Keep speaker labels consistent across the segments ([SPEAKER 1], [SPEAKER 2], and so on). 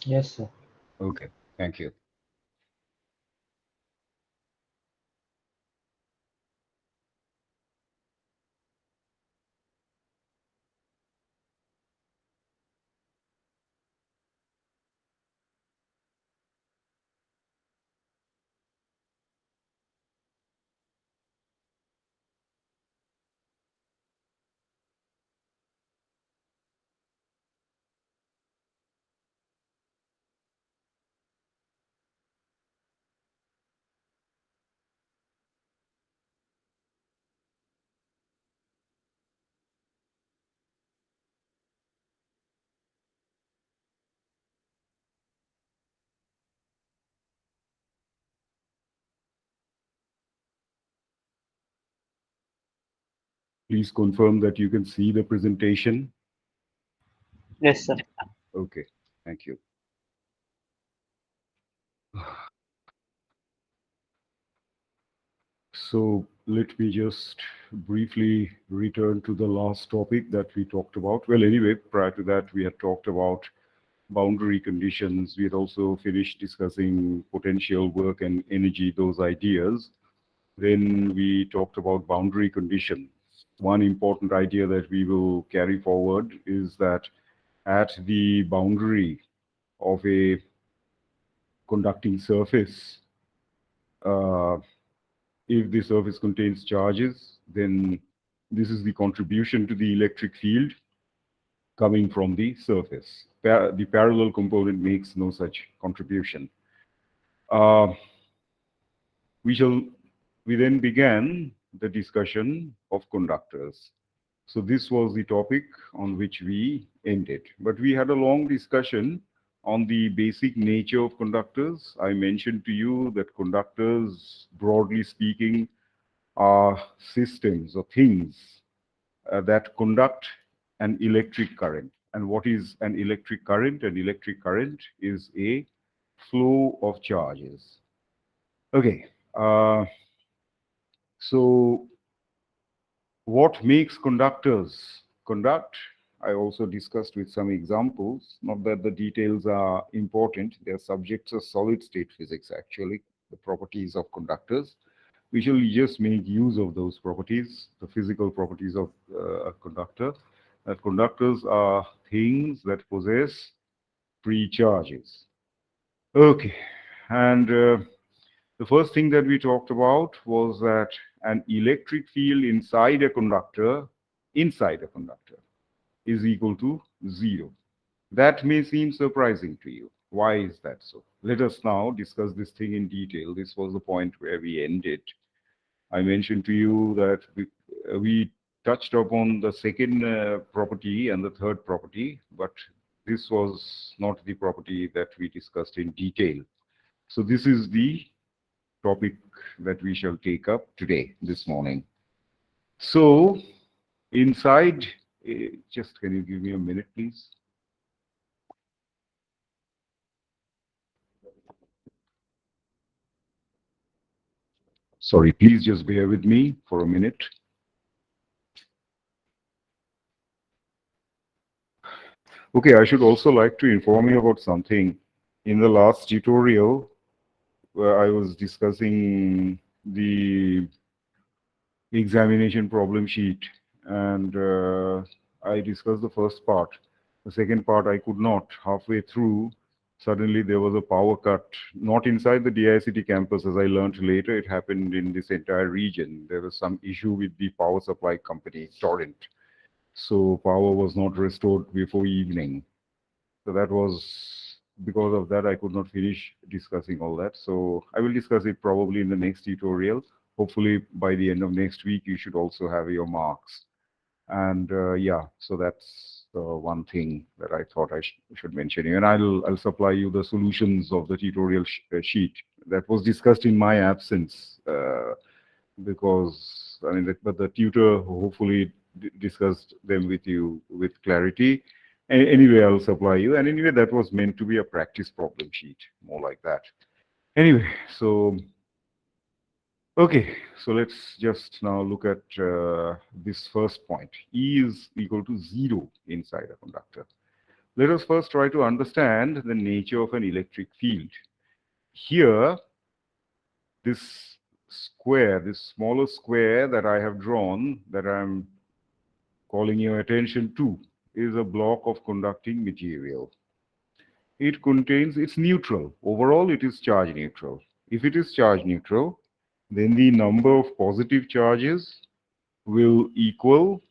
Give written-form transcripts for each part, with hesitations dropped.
[SPEAKER 1] Yes, sir.
[SPEAKER 2] Okay, thank you. Please confirm that you can see the presentation.
[SPEAKER 1] Yes, sir.
[SPEAKER 2] Okay, thank you. So let me just briefly return to the last topic that we talked about. Well, anyway, prior to that, we had talked about boundary conditions. We had also finished discussing potential work and energy, those ideas. Then we talked about boundary conditions. One important idea that we will carry forward is that at the boundary of a conducting surface, uh, if the surface contains charges, then this is the contribution to the electric field coming from the surface. The parallel component makes no such contribution. Uh, we shall we then began the discussion of conductors. So this was the topic on which we ended. But we had a long discussion on the basic nature of conductors. I mentioned to you that conductors, broadly speaking, are systems or things that conduct an electric current. And what is an electric current? An electric current is a flow of charges. Okay, so what makes conductors conduct? I also discussed with some examples, not that the details are important, they are subjects of solid state physics actually, the properties of conductors. We shall just make use of those properties, the physical properties of a conductor. That conductors are things that possess free charges. Okay, and the first thing that we talked about was that an electric field inside a conductor, is equal to zero. That may seem surprising to you. Why is that so? Let us now discuss this thing in detail. This was the point where we ended. I mentioned to you that we touched upon the second property and the third property, but this was not the property that we discussed in detail. So this is the topic that we shall take up today, this morning. So inside, just can you give me a minute, please? Sorry, please just bear with me for a minute. Okay, I should also like to inform you about something. In the last tutorial, where I was discussing the examination problem sheet, and I discussed the first part. The second part I could not. Halfway through, suddenly there was a power cut, not inside the DICT campus, as I learned later. It happened in this entire region. There was some issue with the power supply company, Torrent. So power was not restored before evening. So that was because of that I could not finish discussing all that. So I will discuss it probably in the next tutorial. Hopefully by the end of next week you should also have your marks. And yeah, so that's one thing that I thought I should mention here. And I'll supply you the solutions of the tutorial sheet that was discussed in my absence, because I mean, but the tutor hopefully discussed them with you with clarity. Anyway, I'll supply you. And anyway, that was meant to be a practice problem sheet, more like that. Anyway, so okay, so let's just now look at this first point. E is equal to zero inside a conductor. Let us first try to understand the nature of an electric field. Here, this square, this smaller square that I have drawn, that I'm calling your attention to, is a block of conducting material. It contains, it's neutral. Overall, it is charge neutral. If it is charge neutral, then the number of positive charges will equal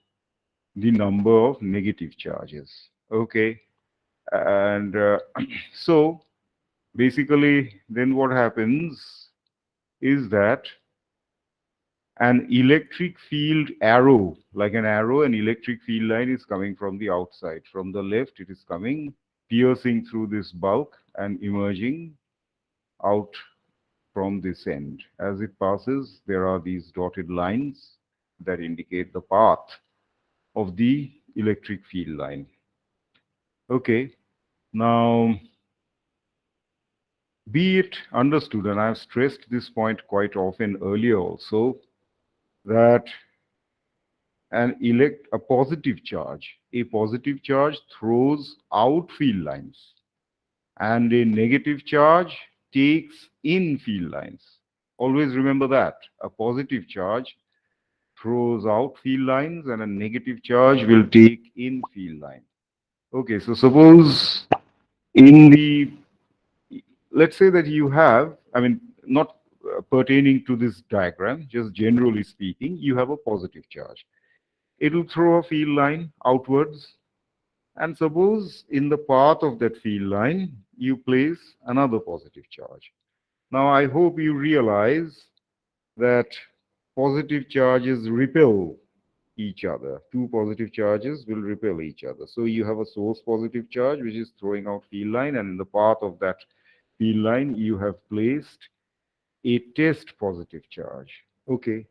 [SPEAKER 2] the number of negative charges. Okay. And so basically, then what happens is that an electric field arrow, like an arrow, an electric field line is coming from the outside. From the left, it is coming, piercing through this bulk and emerging out from this end. As it passes, there are these dotted lines that indicate the path of the electric field line. Okay, now be it understood, and I've stressed this point quite often earlier also, that a positive charge throws out field lines, and a negative charge takes in field lines. Always remember that. A positive charge throws out field lines and a negative charge will take in field line. Okay, so suppose in the, let's say that you have, I mean, not pertaining to this diagram, just generally speaking, you have a positive charge. It will throw a field line outwards, and suppose in the path of that field line, you place another positive charge. Now, I hope you realize that positive charges repel each other. Two positive charges will repel each other. So you have a source positive charge, which is throwing out field line, and in the path of that field line, you have placed a test positive charge. Okay.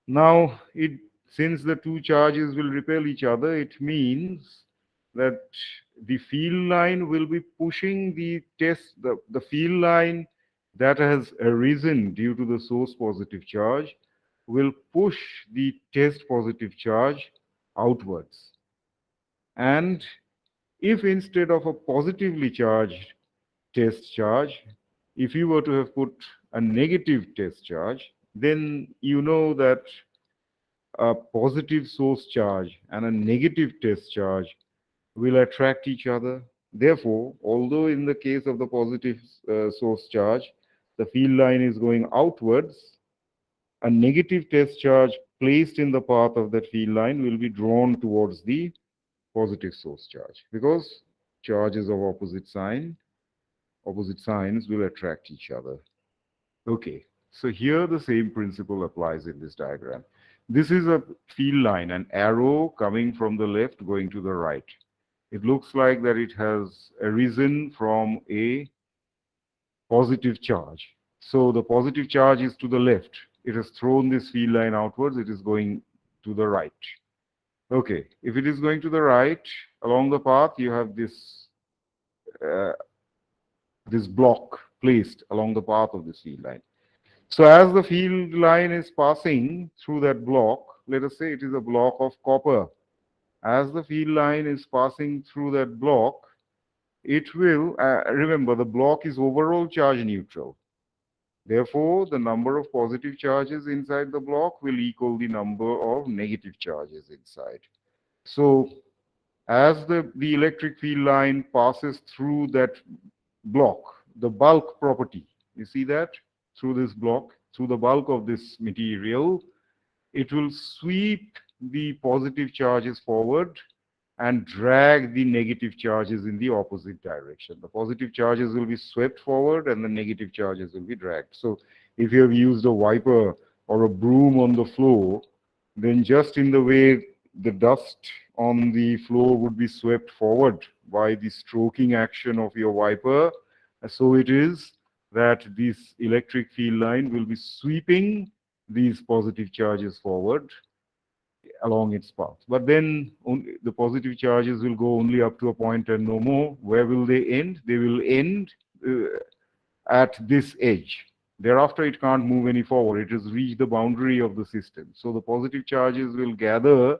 [SPEAKER 2] Now, since the two charges will repel each other, it means that the field line will be pushing the field line that has arisen due to the source positive charge will push the test positive charge outwards. And if instead of a positively charged test charge, if you were to have put a negative test charge, then you know that a positive source charge and a negative test charge will attract each other. Therefore, although in the case of the positive source charge, the field line is going outwards, a negative test charge placed in the path of that field line will be drawn towards the positive source charge, because charges of opposite signs will attract each other. Okay, so here the same principle applies in this diagram. This is a field line, an arrow coming from the left going to the right. It looks like that it has arisen from a positive charge. So the positive charge is to the left. It has thrown this field line outwards. It is going to the right. Okay, if it is going to the right, along the path, you have this block placed along the path of this field line. So as the field line is passing through that block, let us say it is a block of copper. As the field line is passing through that block, it will, remember, the block is overall charge neutral. Therefore, the number of positive charges inside the block will equal the number of negative charges inside. So as the electric field line passes through that block, the bulk property, you see that? Through this block, through the bulk of this material, it will sweep the positive charges forward and drag the negative charges in the opposite direction. The positive charges will be swept forward and the negative charges will be dragged. So if you have used a wiper or a broom on the floor, then just in the way the dust on the floor would be swept forward by the stroking action of your wiper, so it is that this electric field line will be sweeping these positive charges forward along its path. But then the positive charges will go only up to a point and no more. Where will they end? They will end at this edge. Thereafter, it can't move any forward. It has reached the boundary of the system. So the positive charges will gather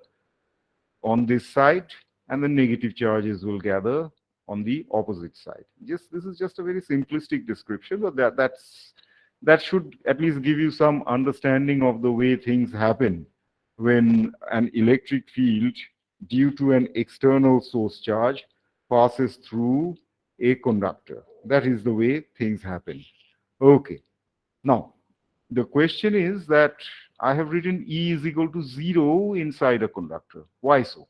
[SPEAKER 2] on this side and the negative charges will gather on the opposite side. This is just a very simplistic description, but that should at least give you some understanding of the way things happen when an electric field due to an external source charge passes through a conductor. That is the way things happen. Okay. Now, the question is that I have written E is equal to 0 inside a conductor. Why so?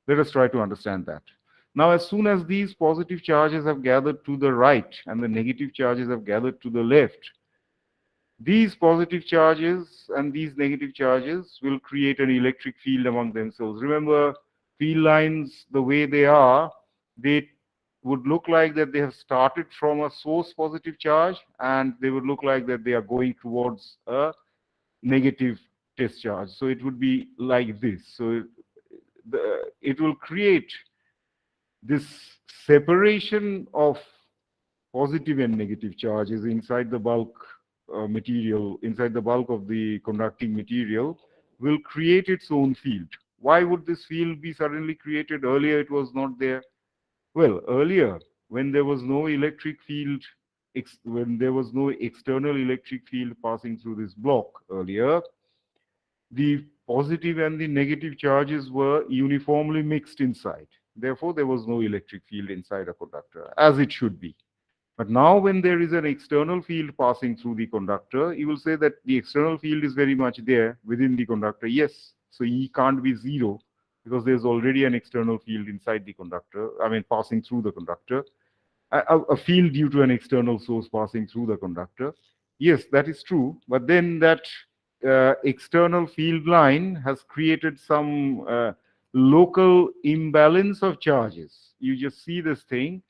[SPEAKER 2] Let us try to understand that. Now, as soon as these positive charges have gathered to the right and the negative charges have gathered to the left, these positive charges and these negative charges will create an electric field among themselves. Remember, field lines, the way they would look like that they have started from a source positive charge, and they would look like that they are going towards a negative test charge. So it would be like this. So it will create this separation of positive and negative charges inside the bulk material, inside the bulk of the conducting material, will create its own field. Why would this field be suddenly created? Earlier it was not there. Well, earlier, when there was no electric field, when there was no external electric field passing through this block earlier, the positive and the negative charges were uniformly mixed inside. Therefore, there was no electric field inside a conductor, as it should be. But now when there is an external field passing through the conductor, you will say that the external field is very much there within the conductor. Yes, so E can't be 0 because there's already an external field inside the conductor, I mean passing through the conductor, a field due to an external source passing through the conductor. Yes, that is true, but then that external field line has created some local imbalance of charges. You just see this thing.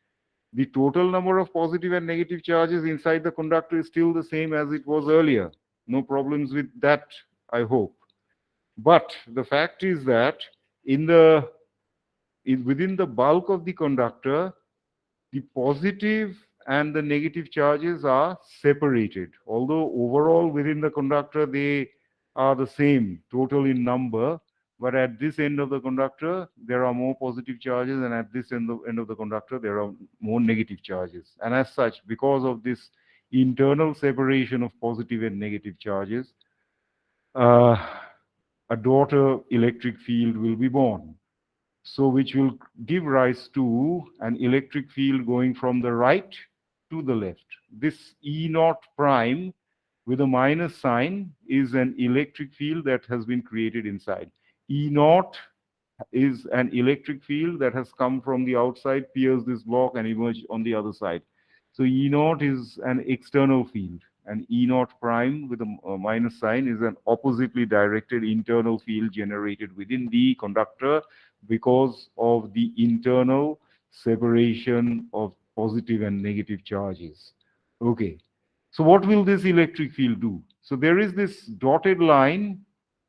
[SPEAKER 2] The total number of positive and negative charges inside the conductor is still the same as it was earlier. No problems with that, I hope. But the fact is that within the bulk of the conductor, the positive and the negative charges are separated. Although overall within the conductor they are the same, total in number, but at this end of the conductor there are more positive charges, and at this end of the conductor there are more negative charges. And as such, because of this internal separation of positive and negative charges, uh, a daughter electric field will be born. So which will give rise to an electric field going from the right to the left. This E naught prime with a minus sign is an electric field that has been created inside. E naught is an electric field that has come from the outside, pierced this block, and emerged on the other side. So E naught is an external field, and E naught prime with a minus sign is an oppositely directed internal field generated within the conductor because of the internal separation of positive and negative charges. Okay, so what will this electric field do? So there is this dotted line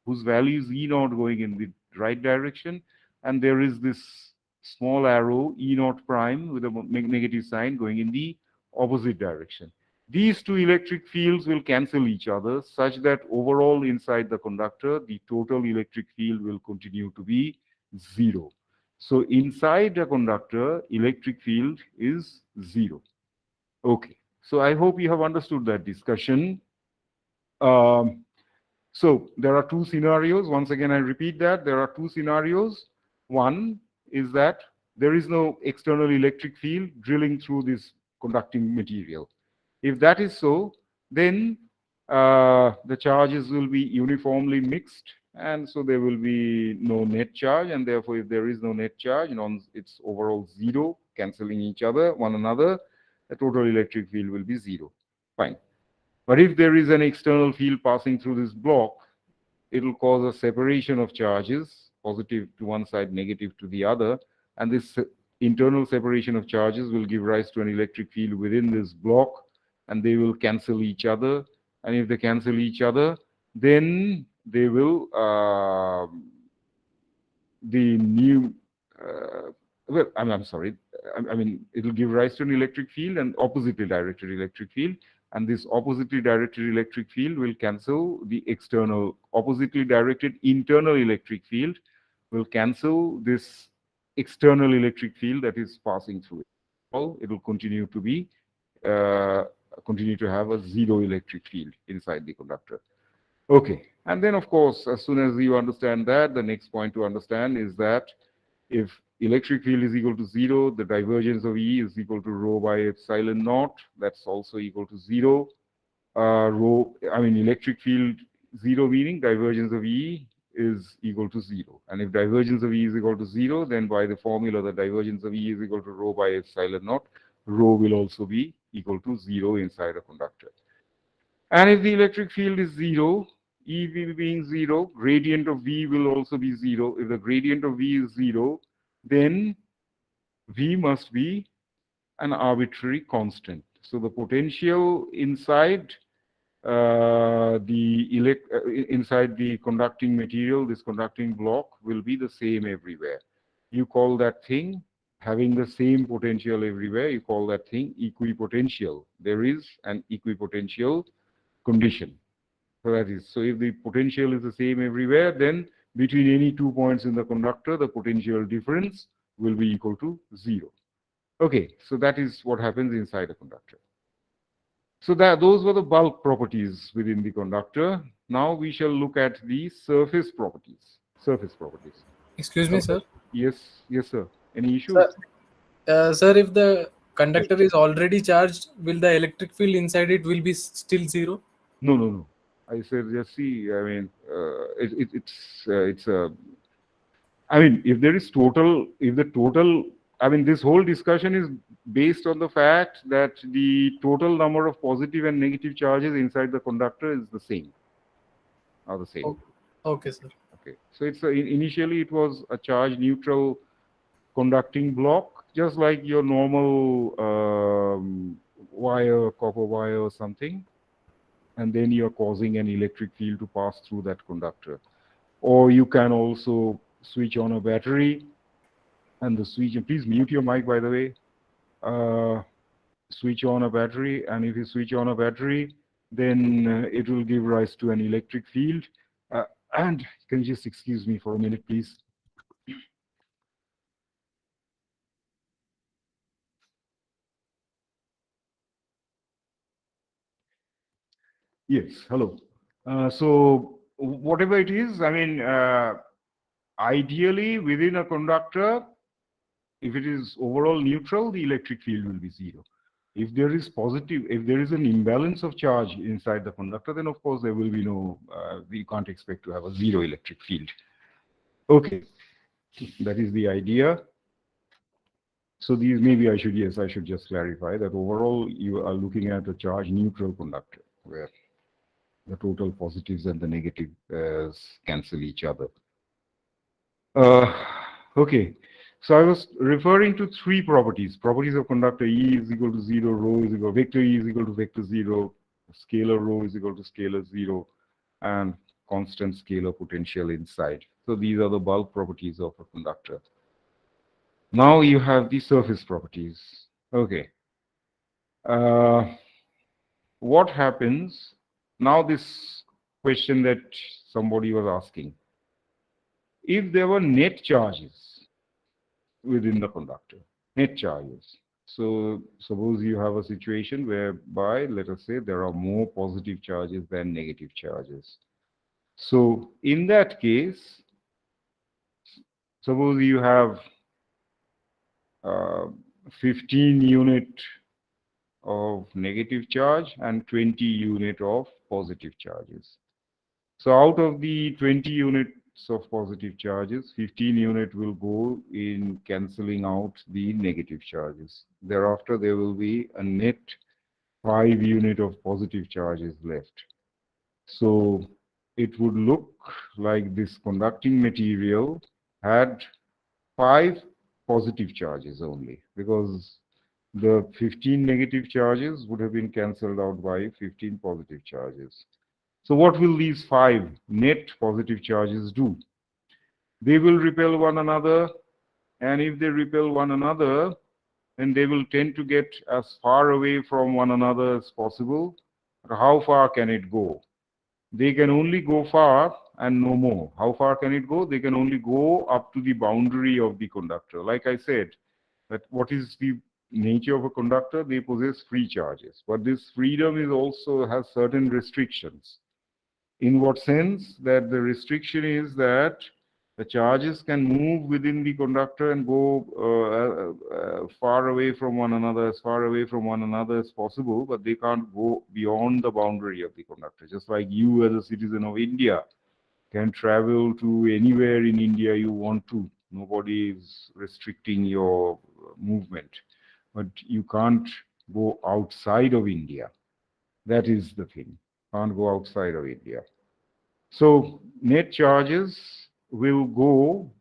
[SPEAKER 2] whose value is E naught going in the right direction, and there is this small arrow E naught prime with a negative sign going in the opposite direction. These two electric fields will cancel each other such that overall inside the conductor, the total electric field will continue to be 0. So inside the conductor, electric field is 0. Okay, so I hope you have understood that discussion. Um, so there are two scenarios. Once again, I repeat that there are two scenarios. One is that there is no external electric field drilling through this conducting material. If that is so, then the charges will be uniformly mixed, and so there will be no net charge, and therefore if there is no net charge, it's overall 0, cancelling one another, the total electric field will be 0. Fine. But if there is an external field passing through this block, it will cause a separation of charges, positive to one side, negative to the other, and this internal separation of charges will give rise to an electric field within this block, and they will cancel each other. And if they cancel each other, then they will the new well, I'm sorry, I mean it will give rise to an electric field, and oppositely directed electric field, and this oppositely directed electric field will cancel the external oppositely directed internal electric field will cancel this external electric field that is passing through it. Well, it will continue to be continue to have a zero electric field inside the conductor. Okay, and then of course, as soon as you understand that, the next point to understand is that if electric field is equal to zero, the divergence of E is equal to rho by epsilon naught. That's also equal to zero. Electric field zero meaning divergence of E is equal to zero. And if divergence of E is equal to zero, then by the formula, the divergence of E is equal to rho by epsilon naught. Rho will also be equal to zero inside a conductor. And if the electric field is zero, E being zero, gradient of V will also be zero. If the gradient of V is zero, then V must be an arbitrary constant. So the potential inside inside the conducting material, this conducting block, will be the same everywhere. You call that thing having the same potential everywhere. You call that thing equipotential. There is an equipotential condition. So that is, so if the potential is the same everywhere, then between any 2 points in the conductor, the potential difference will be equal to zero. Okay, so that is what happens inside a conductor. So those were the bulk properties within the conductor. Now we shall look at the surface properties. Surface properties.
[SPEAKER 3] Excuse me, sir.
[SPEAKER 2] Yes, sir. Any issues?
[SPEAKER 3] Sir, if the conductor is already charged, will the electric field inside it will be still zero?
[SPEAKER 2] No. I said, just see. I mean, it's a. I mean, if there is total, if the total. I mean, this whole discussion is based on the fact that the total number of positive and negative charges inside the conductor is the same. Are the same.
[SPEAKER 3] Okay, sir.
[SPEAKER 2] Okay. So it's initially it was a charge neutral conducting block, just like your normal wire, copper wire or something. And then you're causing an electric field to pass through that conductor. Or you can also switch on a battery. And the switch, and please mute your mic, by the way. Switch on a battery, and if you switch on a battery, then it will give rise to an electric field. And can you just excuse me for a minute, please? Yes, hello. So whatever it is, I mean, ideally within a conductor, if it is overall neutral, the electric field will be zero. If there is positive, if there is an imbalance of charge inside the conductor, then of course there will be no, we can't expect to have a zero electric field. Okay, that is the idea. So these, maybe I should just clarify that overall you are looking at a charge neutral conductor where the total positives and the negatives cancel each other. Okay. So I was referring to three properties. Properties of conductor: E is equal to 0, rho is equal, vector E is equal to vector 0, scalar rho is equal to scalar 0, and constant scalar potential inside. So these are the bulk properties of a conductor. Now you have the surface properties. Okay. What happens now? This question that somebody was asking: if there were net charges within the conductor, net charges. So suppose you have a situation whereby, let us say, there are more positive charges than negative charges. So in that case, suppose you have 15 unit of negative charge and 20 unit of positive charges. So out of the 20 units of positive charges, 15 unit will go in cancelling out the negative charges. Thereafter, there will be a net 5 unit of positive charges left. So it would look like this conducting material had 5 positive charges only, because the 15 negative charges would have been cancelled out by 15 positive charges. So what will these 5 net positive charges do? They will repel one another, and if they repel one another, then they will tend to get as far away from one another as possible. But how far can it go? They can only go far and no more. How far can it go? They can only go up to the boundary of the conductor. Like I said, that what is the nature of a conductor? They possess free charges, but this freedom is also has certain restrictions. In what sense? That the restriction is that the charges can move within the conductor and go far away from one another, as far away from one another as possible, but they can't go beyond the boundary of the conductor. Just like you as a citizen of India can travel to anywhere in India you want to. Nobody is restricting your movement, but you can't go outside of India. That is the thing. Can't go outside of India. So net charges will go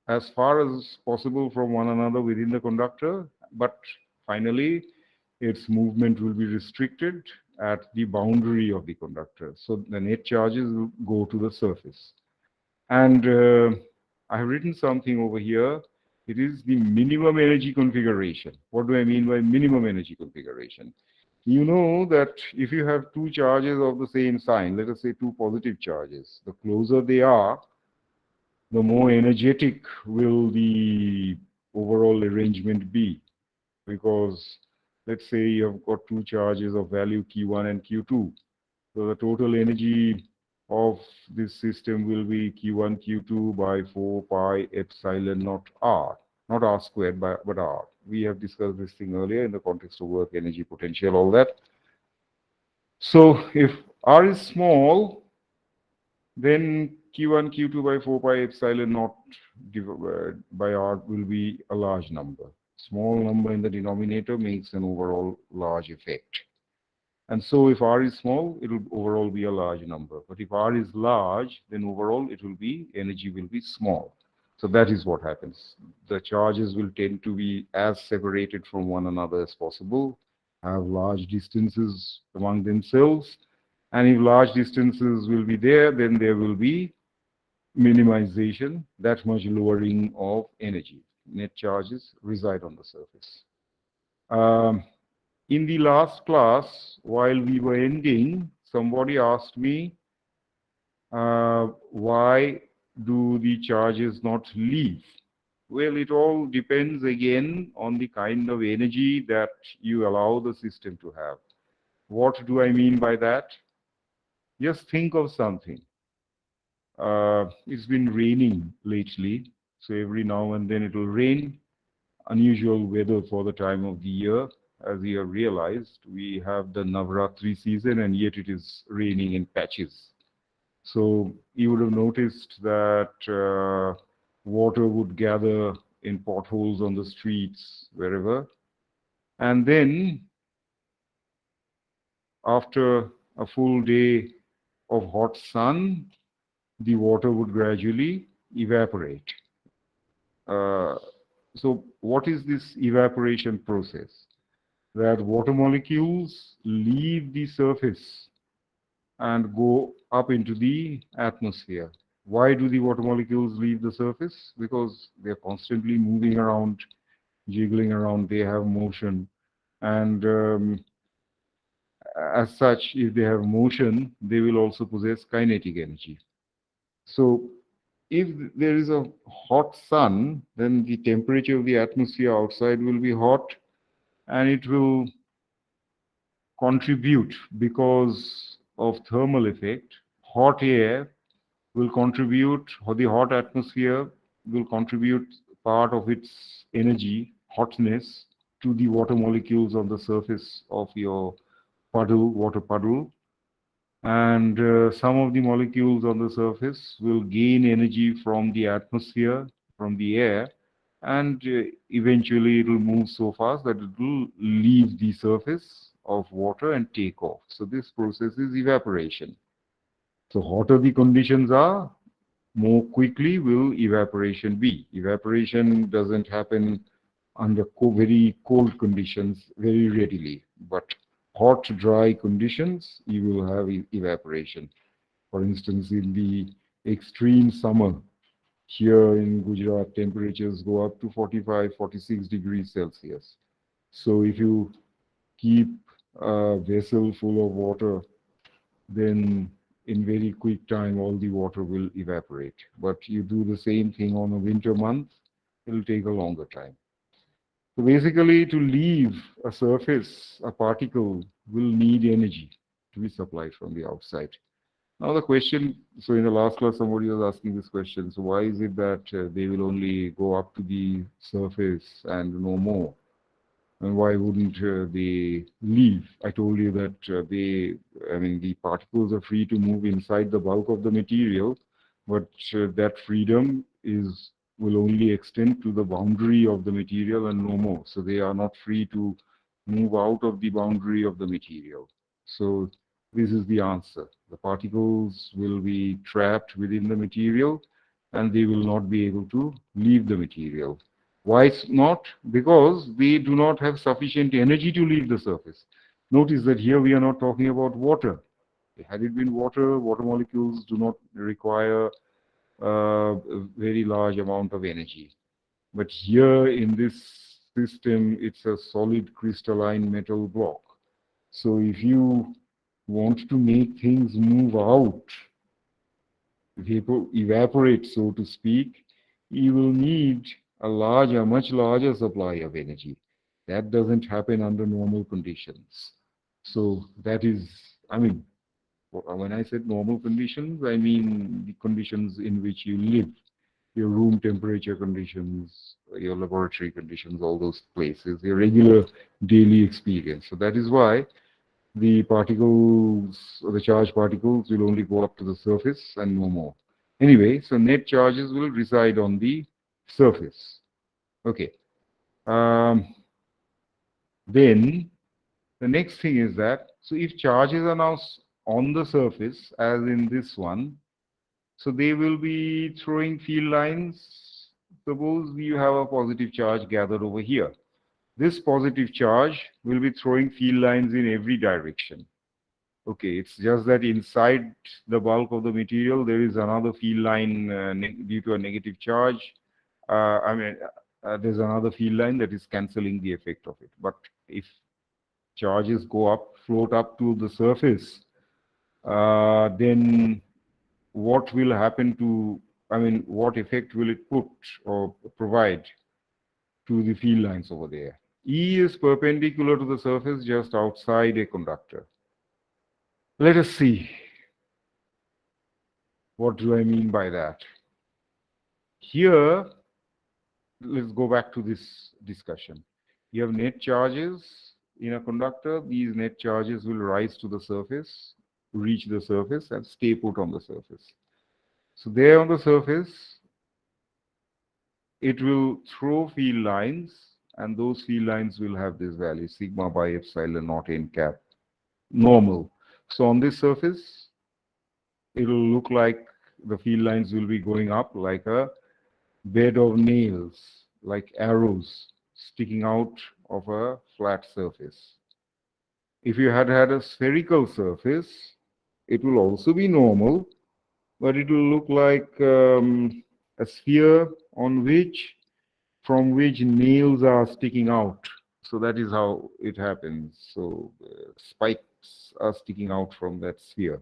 [SPEAKER 2] as far as possible from one another within the conductor, but finally its movement will be restricted at the boundary of the conductor. So the net charges will go to the surface. And I have written something over here. It is the minimum energy configuration. What do I mean by minimum energy configuration? You know that if you have two charges of the same sign, let us say two positive charges, the closer they are, the more energetic will the overall arrangement be. Because let's say you have got two charges of value Q1 and Q2. So the total energy of this system will be Q1, Q2 by 4 pi epsilon naught R. Not R squared, but R. We have discussed this thing earlier in the context of work, energy, potential, all that. So if R is small, then Q1, Q2 by 4 pi epsilon naught divided by R will be a large number. Small number in the denominator makes an overall large effect. And so if R is small, it will overall be a large number. But if R is large, then overall it will be, energy will be small. So that is what happens. The charges will tend to be as separated from one another as possible, have large distances among themselves. And if large distances will be there, then there will be minimization, that much lowering of energy. Net charges reside on the surface. In the last class, while we were ending, somebody asked me, why do the charges not leave? Well, it all depends again on the kind of energy that you allow the system to have. What do I mean by that? Just think of something. It's been raining lately, so every now and then it will rain. Unusual weather for the time of the year. As you have realized, we have the Navratri season and yet it is raining in patches. So you would have noticed that water would gather in potholes on the streets, wherever. And then after a full day of hot sun, the water would gradually evaporate. So what is this evaporation process? That water molecules leave the surface and go up into the atmosphere. Why do the water molecules leave the surface? Because they're constantly moving around, jiggling around, they have motion. And as such, if they have motion, they will also possess kinetic energy. So if there is a hot sun, then the temperature of the atmosphere outside will be hot and it will contribute because of thermal effect. Hot air will contribute, or the hot atmosphere will contribute part of its energy, hotness, to the water molecules on the surface of your puddle, water puddle. And some of the molecules on the surface will gain energy from the atmosphere, from the air, and eventually it will move so fast that it will leave the surface of water and take off. So this process is evaporation. So hotter the conditions are, more quickly will evaporation be. Evaporation doesn't happen under very cold conditions very readily, but hot, dry conditions, you will have evaporation. For instance, in the extreme summer, here in Gujarat, temperatures go up to 45, 46 degrees Celsius. So if you keep a vessel full of water, then in very quick time all the water will evaporate. But you do the same thing on a winter month, it will take a longer time. So basically, to leave a surface, a particle will need energy to be supplied from the outside. Now the question, so in the last class somebody was asking this question, so why is it that they will only go up to the surface and no more? And why wouldn't they leave? I told you that the particles are free to move inside the bulk of the material, but that freedom will only extend to the boundary of the material and no more. So they are not free to move out of the boundary of the material. So this is the answer. The particles will be trapped within the material and they will not be able to leave the material. Why not? Because they do not have sufficient energy to leave the surface. Notice that here we are not talking about water. Had it been water, water molecules do not require a very large amount of energy. But here in this system, it's a solid crystalline metal block. So if you want to make things move out, evaporate, so to speak, you will need a much larger supply of energy. That doesn't happen under normal conditions. So that is, when I said normal conditions, I mean the conditions in which you live, your room temperature conditions, your laboratory conditions, all those places, your regular daily experience. So that is why the particles, the charged particles will only go up to the surface and no more. Anyway, so net charges will reside on the surface. Okay. Then the next thing is that, so if charges are now on the surface, as in this one, so they will be throwing field lines. Suppose you have a positive charge gathered over here. This positive charge will be throwing field lines in every direction. Okay, it's just that inside the bulk of the material, there is another field line due to a negative charge. There's another field line that is cancelling the effect of it. But if charges go up, float up to the surface, then what will happen to, what effect will it put or provide to the field lines over there? E is perpendicular to the surface just outside a conductor. Let us see. What do I mean by that? Here, let's go back to this discussion. You have net charges in a conductor. These net charges will rise to the surface, reach the surface, and stay put on the surface. So there on the surface, it will throw field lines, and those field lines will have this value, sigma by epsilon naught n cap, normal. So on this surface, it will look like the field lines will be going up like a bed of nails, like arrows sticking out of a flat surface. If you had a spherical surface, it will also be normal, but it will look like a sphere from which nails are sticking out. So that is how it happens. So spikes are sticking out from that sphere.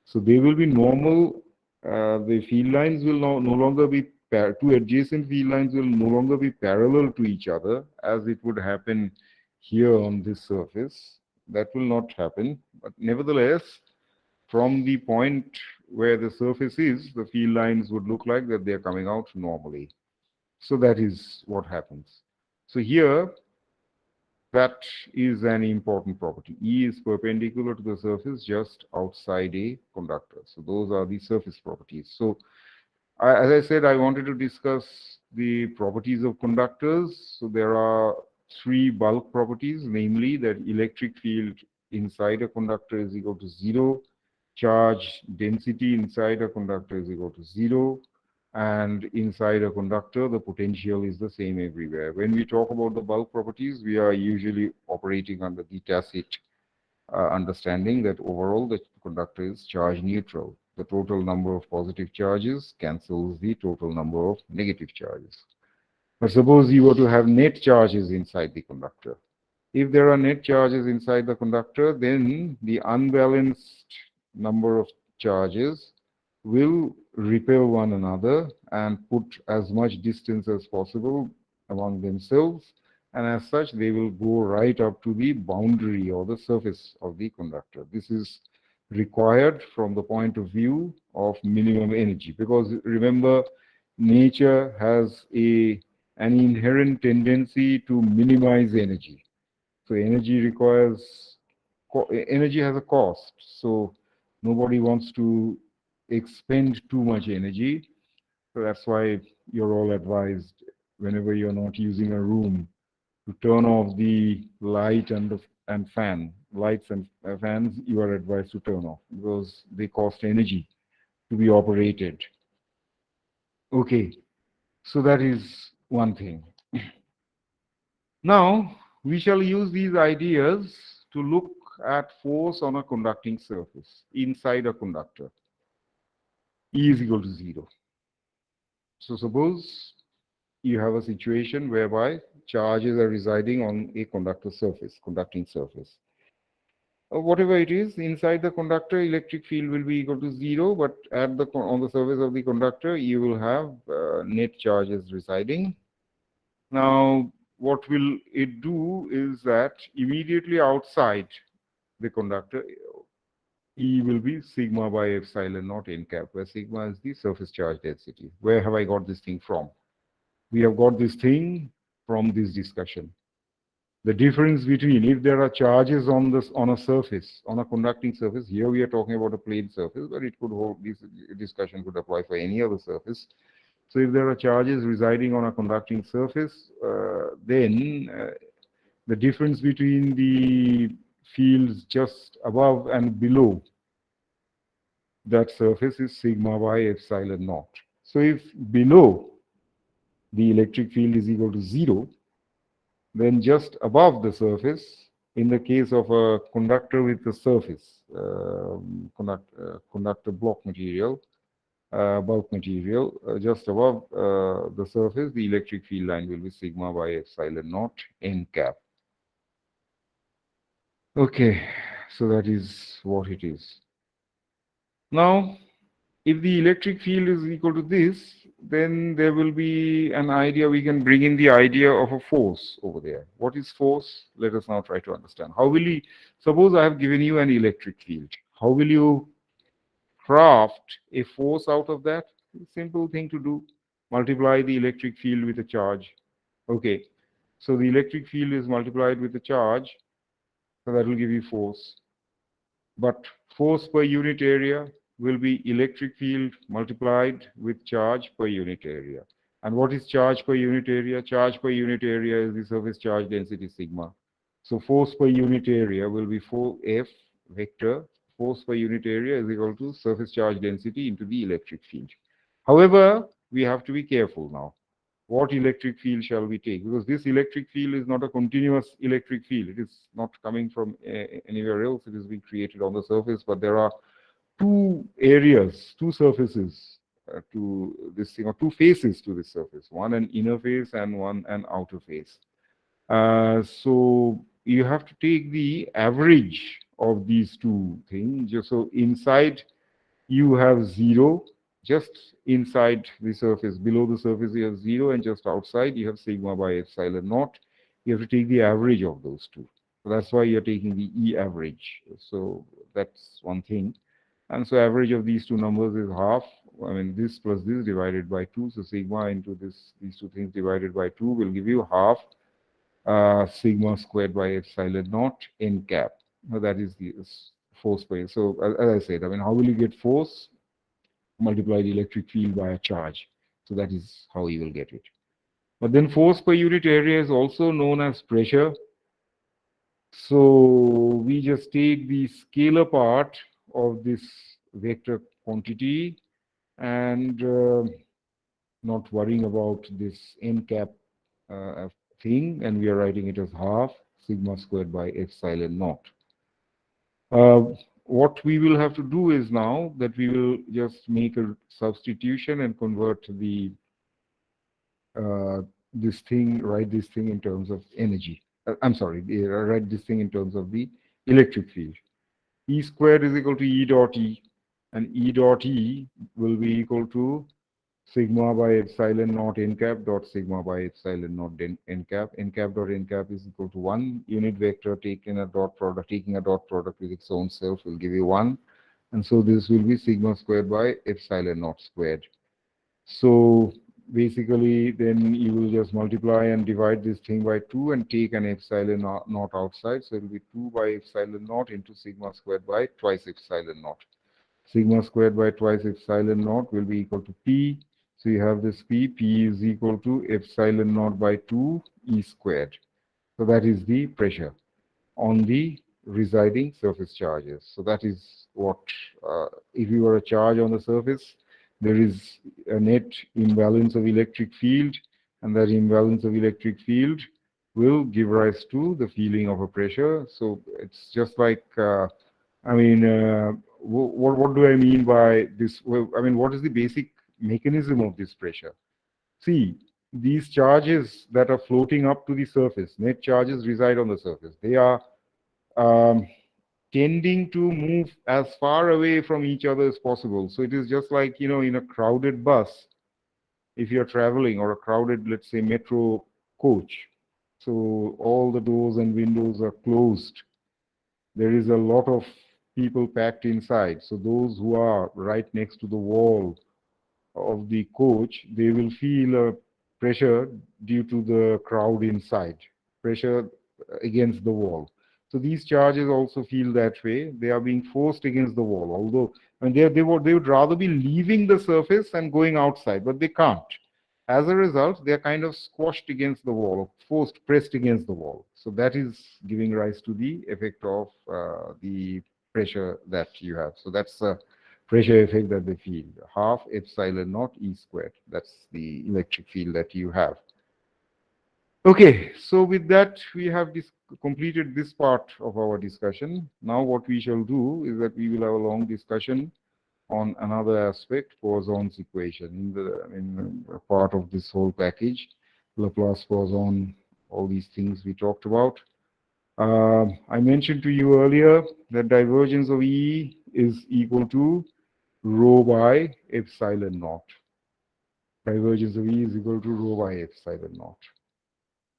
[SPEAKER 2] So they will be normal. The field lines will no longer be, two adjacent field lines will no longer be parallel to each other as it would happen here on this surface. That will not happen. But nevertheless, from the point where the surface is, the field lines would look like that they are coming out normally. So that is what happens. So here, that is an important property. E is perpendicular to the surface just outside a conductor. So those are the surface properties. So as I said, I wanted to discuss the properties of conductors. So there are three bulk properties, namely that electric field inside a conductor is equal to 0, charge density inside a conductor is equal to 0, and inside a conductor, the potential is the same everywhere. When we talk about the bulk properties, we are usually operating under the tacit understanding that overall the conductor is charge neutral. The total number of positive charges cancels the total number of negative charges. But suppose you were to have net charges inside the conductor. If there are net charges inside the conductor, then the unbalanced number of charges will repel one another and put as much distance as possible among themselves, and as such they will go right up to the boundary or the surface of the conductor. This is required from the point of view of minimum energy, because remember, nature has an inherent tendency to minimize energy. So energy has a cost, so nobody wants to expend too much energy. So that's why you're all advised, whenever you're not using a room, to turn off the light and fan. Lights and fans, you are advised to turn off because they cost energy to be operated. Okay, so that is one thing. Now, we shall use these ideas to look at force on a conducting surface inside a conductor. E is equal to 0. So suppose you have a situation whereby charges are residing on a conducting surface. Whatever it is, inside the conductor, electric field will be equal to 0, but on the surface of the conductor, you will have net charges residing. Now, what will it do is that immediately outside the conductor, E will be sigma by epsilon naught n cap, where sigma is the surface charge density. Where have I got this thing from? We have got this thing from this discussion. The difference between, if there are charges on a surface, on a conducting surface, here we are talking about a plane surface, but it could hold, this discussion could apply for any other surface. So if there are charges residing on a conducting surface, then the difference between the fields just above and below that surface is sigma by epsilon naught. So if below the electric field is equal to 0, then just above the surface, in the case of a conductor with a surface, conductor block material, bulk material, just above the surface, the electric field line will be sigma by epsilon naught n cap. Okay, so that is what it is. Now, if the electric field is equal to this, then there will be an idea, we can bring in the idea of a force over there. What is force? Let us now try to understand. How will you, suppose I have given you an electric field. How will you craft a force out of that? Simple thing to do. Multiply the electric field with a charge. Okay, so the electric field is multiplied with a charge, so that will give you force. But force per unit area will be electric field multiplied with charge per unit area. And what is charge per unit area? Charge per unit area is the surface charge density sigma. So force per unit area will be 4F vector. Force per unit area is equal to surface charge density into the electric field. However, we have to be careful now. What electric field shall we take? Because this electric field is not a continuous electric field. It is not coming from anywhere else. It is being created on the surface, but there are two areas, two surfaces to this thing, or two faces to this surface, one an inner face and one an outer face. So you have to take the average of these two things. Just so inside you have 0, just inside the surface, below the surface you have 0, and just outside you have sigma by epsilon naught. You have to take the average of those two. So that's why you're taking the E average. So that's one thing. And so average of these two numbers is half. I mean, this plus this divided by 2. So sigma into these two things divided by 2 will give you half sigma squared by epsilon naught n cap. Now that is the force per. So as I said, I mean, how will you get force? Multiply the electric field by a charge. So that is how you will get it. But then force per unit area is also known as pressure. So we just take the scalar part of this vector quantity and not worrying about this n cap thing, and we are writing it as half sigma squared by epsilon naught. What we will have to do is now that we will just make a substitution and convert the write this thing in terms of energy. I'm sorry, write this thing in terms of the electric field. E squared is equal to E dot E. and E dot E will be equal to sigma by epsilon naught n cap dot sigma by epsilon naught n cap. N cap dot n cap is equal to 1 unit vector taking a dot product with its own self will give you 1. And so this will be sigma squared by epsilon naught squared. So basically, then you will just multiply and divide this thing by 2 and take an epsilon naught outside. So it will be 2 by epsilon naught into sigma squared by twice epsilon naught. Sigma squared by twice epsilon naught will be equal to P. So you have this P. P is equal to epsilon naught by 2 E squared. So that is the pressure on the residing surface charges. So that is what, if you are a charge on the surface, there is a net imbalance of electric field, and that imbalance of electric field will give rise to the feeling of a pressure. So it's just like, I mean, what do I mean by this? Well, I mean, what is the basic mechanism of this pressure? See, these charges that are floating up to the surface, net charges reside on the surface. They are um, tending to move as far away from each other as possible. So it is just like, you know, in a crowded bus, if you're traveling, or a crowded, let's say, metro coach. So all the doors and windows are closed. There is a lot of people packed inside. So those who are right next to the wall of the coach, they will feel a pressure due to the crowd inside, pressure against the wall. So these charges also feel that way. They are being forced against the wall, although and they would rather be leaving the surface and going outside, but they can't. As a result, they are kind of squashed against the wall, forced, pressed against the wall. So that is giving rise to the effect of the pressure that you have. So that's pressure effect that they feel, half epsilon naught E squared. That's the electric field that you have. Okay, so with that, we have completed this part of our discussion. Now what we shall do is that we will have a long discussion on another aspect, Poisson's equation, in part of this whole package, Laplace Poisson, all these things we talked about. I mentioned to you earlier that divergence of E is equal to rho by epsilon naught. Divergence of E is equal to rho by epsilon naught.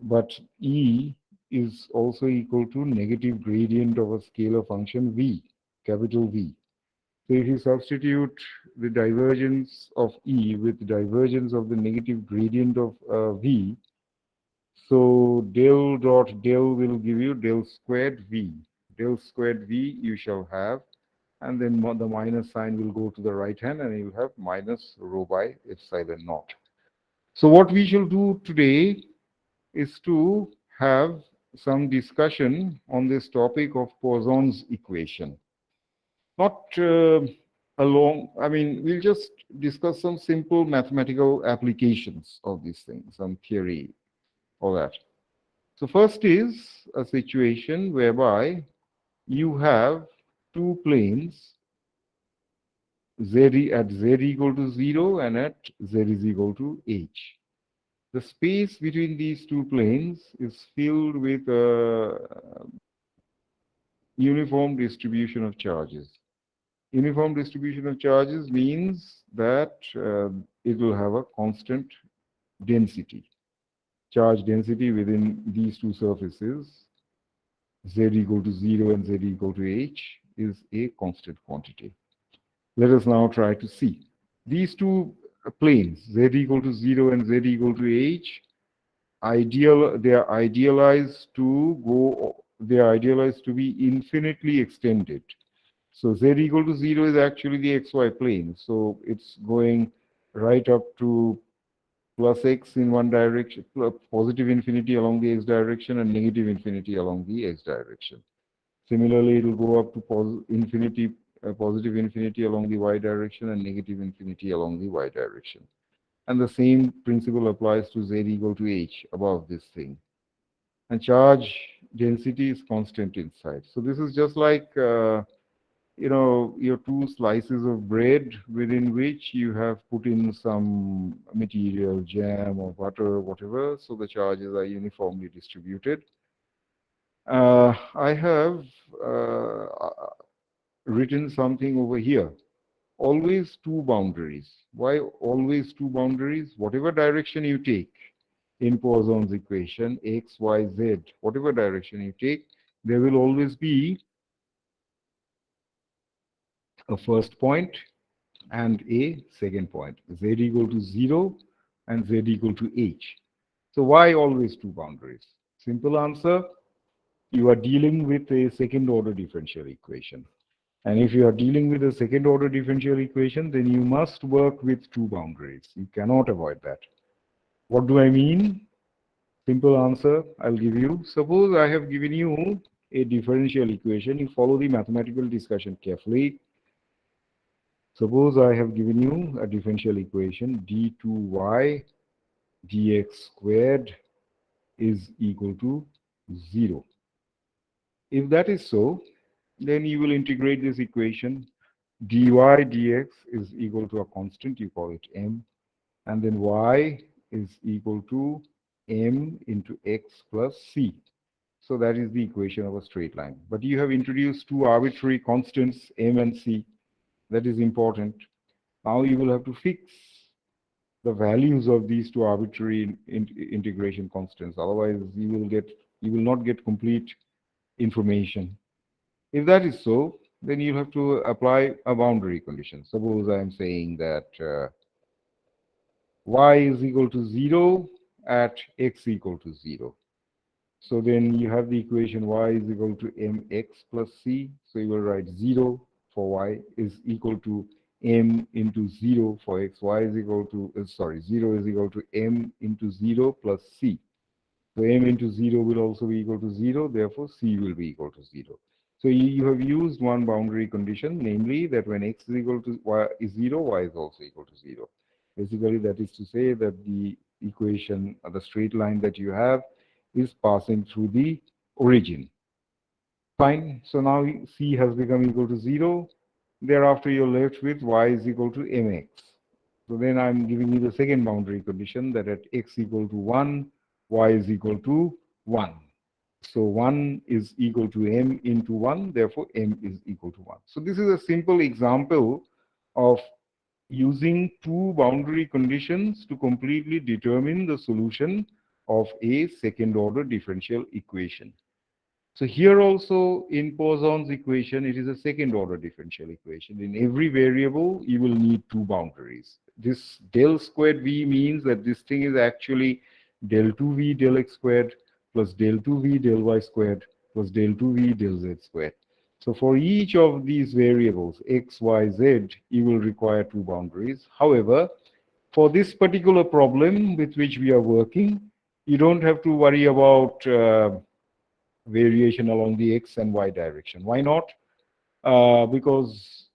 [SPEAKER 2] But E is also equal to negative gradient of a scalar function V, capital V. So if you substitute the divergence of E with the divergence of the negative gradient of V, so del dot del will give you del squared V. Del squared V you shall have, and then the minus sign will go to the right hand, and you'll have minus rho by epsilon naught. So what we shall do today is to have some discussion on this topic of Poisson's equation. Not I mean, we'll just discuss some simple mathematical applications of these things, some theory, all that. So first is a situation whereby you have two planes, at z equal to 0 and at z is equal to h. The space between these two planes is filled with a uniform distribution of charges. Uniform distribution of charges means that it will have a constant density. Charge density within these two surfaces, z equal to 0 and z equal to h, is a constant quantity. Let us now try to see. These two planes, z equal to 0 and z equal to h, they are idealized to be infinitely extended. So z equal to 0 is actually the xy plane. So it's going right up to plus x in one direction, positive infinity along the x direction, and negative infinity along the x direction. Similarly, it will go up to positive infinity along the y direction and negative infinity along the y direction. And the same principle applies to z equal to h above this thing. And charge density is constant inside. So this is just like you know, your two slices of bread within which you have put in some material, jam or butter or whatever, so the charges are uniformly distributed. I have written something over here. always two boundaries. Why always two boundaries? Whatever direction you take in Poisson's equation, x, y, z, whatever direction you take, there will always be a first point and a second point, z equal to 0 and z equal to h. So why always two boundaries? Simple answer, you are dealing with a second order differential equation. And if you are dealing with a second order differential equation, then you must work with two boundaries. You cannot avoid that. What do I mean? Simple answer I'll give you. Suppose I have given you a differential equation. You follow the mathematical discussion carefully. Suppose I have given you a differential equation d2y dx squared is equal to 0. If that is so, then you will integrate this equation. Dy dx is equal to a constant, you call it m, and then y is equal to m into x plus c. So that is the equation of a straight line. But you have introduced two arbitrary constants, m and c. That is important. Now you will have to fix the values of these two arbitrary integration constants. Otherwise, you will not get complete information. If that is so, then you have to apply a boundary condition. Suppose I am saying that y is equal to 0 at x equal to 0. So then you have the equation y is equal to mx plus c. So you will write 0 for y is equal to m into 0 for x. Y is equal to, 0 is equal to m into 0 plus c. So m into 0 will also be equal to 0. Therefore, c will be equal to 0. So you have used one boundary condition, namely that when x is equal to y is 0, y is also equal to 0. Basically, that is to say that the equation, the straight line that you have, is passing through the origin. Fine. So now c has become equal to 0. Thereafter, you're left with y is equal to mx. So then I'm giving you the second boundary condition that at x equal to 1, y is equal to 1. So 1 is equal to m into 1, therefore m is equal to 1. So this is a simple example of using two boundary conditions to completely determine the solution of a second order differential equation. So here also in Poisson's equation, it is a second order differential equation. In every variable, you will need two boundaries. This del squared v means that this thing is actually del 2v del x squared plus del 2v del y squared plus del 2v del z squared. So for each of these variables, x, y, z, you will require two boundaries. However, for this particular problem with which we are working, you don't have to worry about variation along the x and y direction. Why not? Because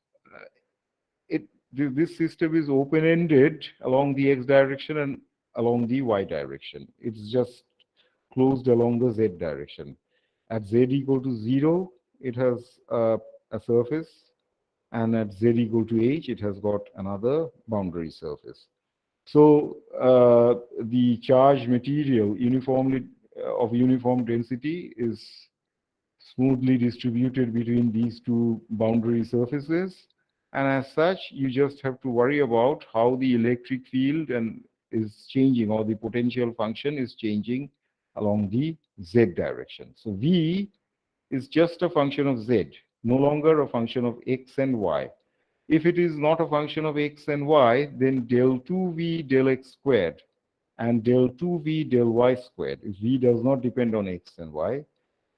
[SPEAKER 2] this system is open-ended along the x direction and along the y direction. It's just closed along the z direction. At z equal to 0, it has a surface, and at z equal to h, it has got another boundary surface. So the charged material uniformly of uniform density is smoothly distributed between these two boundary surfaces, and as such you just have to worry about how the electric field is changing, or the potential function is changing along the z direction. So v is just a function of z, no longer a function of x and y. If it is not a function of x and y, then del 2v del x squared and del 2v del y squared, if v does not depend on x and y,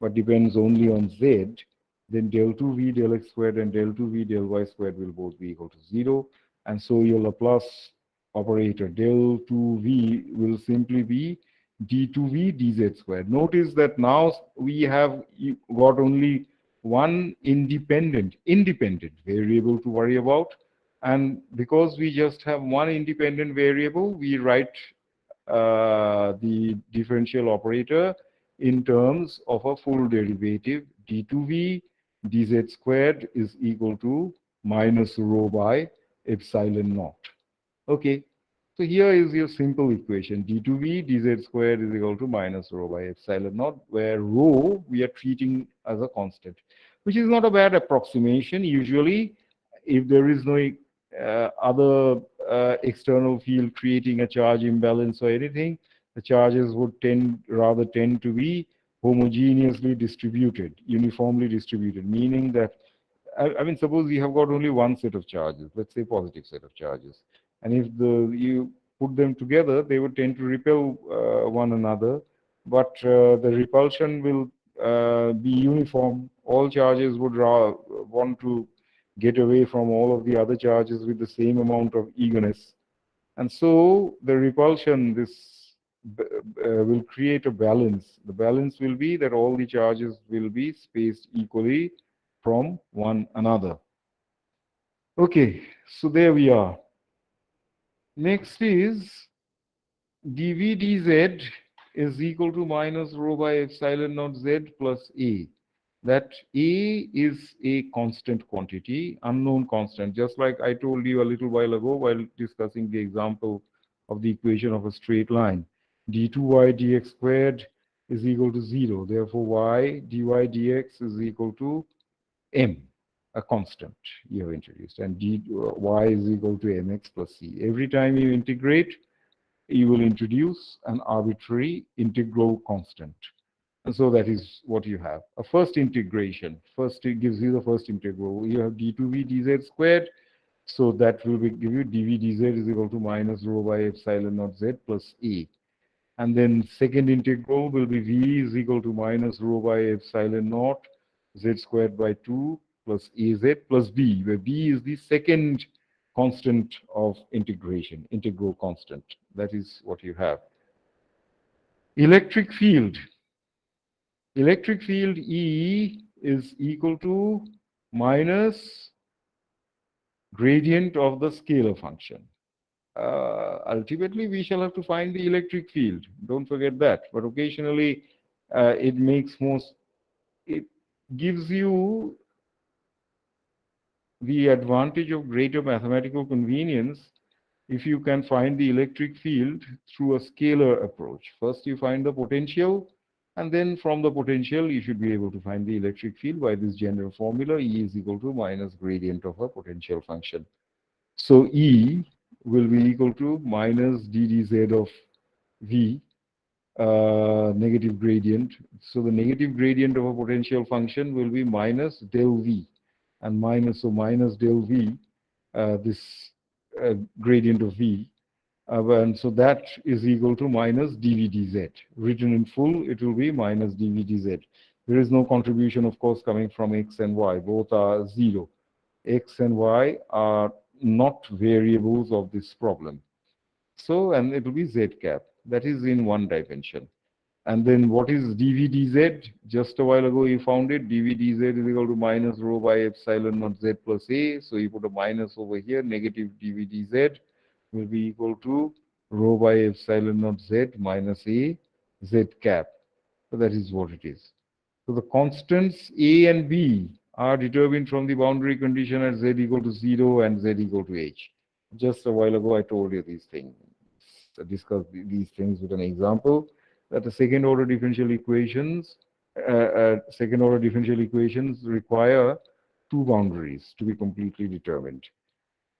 [SPEAKER 2] but depends only on z, then del 2v del x squared and del 2v del y squared will both be equal to 0. And so your Laplace operator del 2v will simply be d2v dz squared. Notice that now we have got only one independent variable to worry about. And because we just have one independent variable, we write the differential operator in terms of a full derivative. d2v dz squared is equal to minus rho by epsilon naught. Okay, so here is your simple equation. d2v dz squared is equal to minus rho by epsilon naught, where rho we are treating as a constant, which is not a bad approximation. Usually, if there is no other external field creating a charge imbalance or anything, the charges would tend to be homogeneously distributed, uniformly distributed, meaning that, I mean, suppose you have got only one set of charges, let's say positive set of charges, and if you put them together, they would tend to repel one another, but the repulsion will be uniform. All charges would want to get away from all of the other charges with the same amount of eagerness. And so the repulsion, will create a balance. The balance will be that all the charges will be spaced equally from one another. Okay, so there we are. Next is dV dz is equal to minus rho by epsilon naught z plus A. That A is a constant quantity, unknown constant, just like I told you a little while ago while discussing the example of the equation of a straight line. d2y dx squared is equal to 0. Therefore, y dy dx is equal to m, a constant you have introduced, and y is equal to mx plus c. Every time you integrate, you will introduce an arbitrary integral constant. And so that is what you have. A first integration. First, it gives you the first integral. You have d2v dz squared. So that will give you dv dz is equal to minus rho by epsilon naught z plus a. And then second integral will be v is equal to minus rho by epsilon naught z squared by 2 plus az plus b, where b is the second constant of integration, integral constant. That is what you have. Electric field. Electric field E is equal to minus gradient of the scalar function. Ultimately, we shall have to find the electric field. Don't forget that. But occasionally, it gives you the advantage of greater mathematical convenience if you can find the electric field through a scalar approach. First, you find the potential, and then from the potential, you should be able to find the electric field by this general formula, E is equal to minus gradient of a potential function. So E will be equal to minus ddz of V, negative gradient. So the negative gradient of a potential function will be minus del V, and minus del V, this gradient of V, and so that is equal to minus dv dz. Written in full, it will be minus dv dz. There is no contribution, of course, coming from x and y. Both are 0. X and y are not variables of this problem. So, and it will be z cap. That is in one dimension. And then what is dv dz? Just a while ago you found it. dv dz is equal to minus rho by epsilon naught z plus a. So you put a minus over here. Negative dv dz will be equal to rho by epsilon naught z minus a z cap. So that is what it is. So the constants a and b are determined from the boundary condition at z equal to 0 and z equal to h. Just a while ago I told you these things. I discussed these things with an example that the second order differential equations require two boundaries to be completely determined.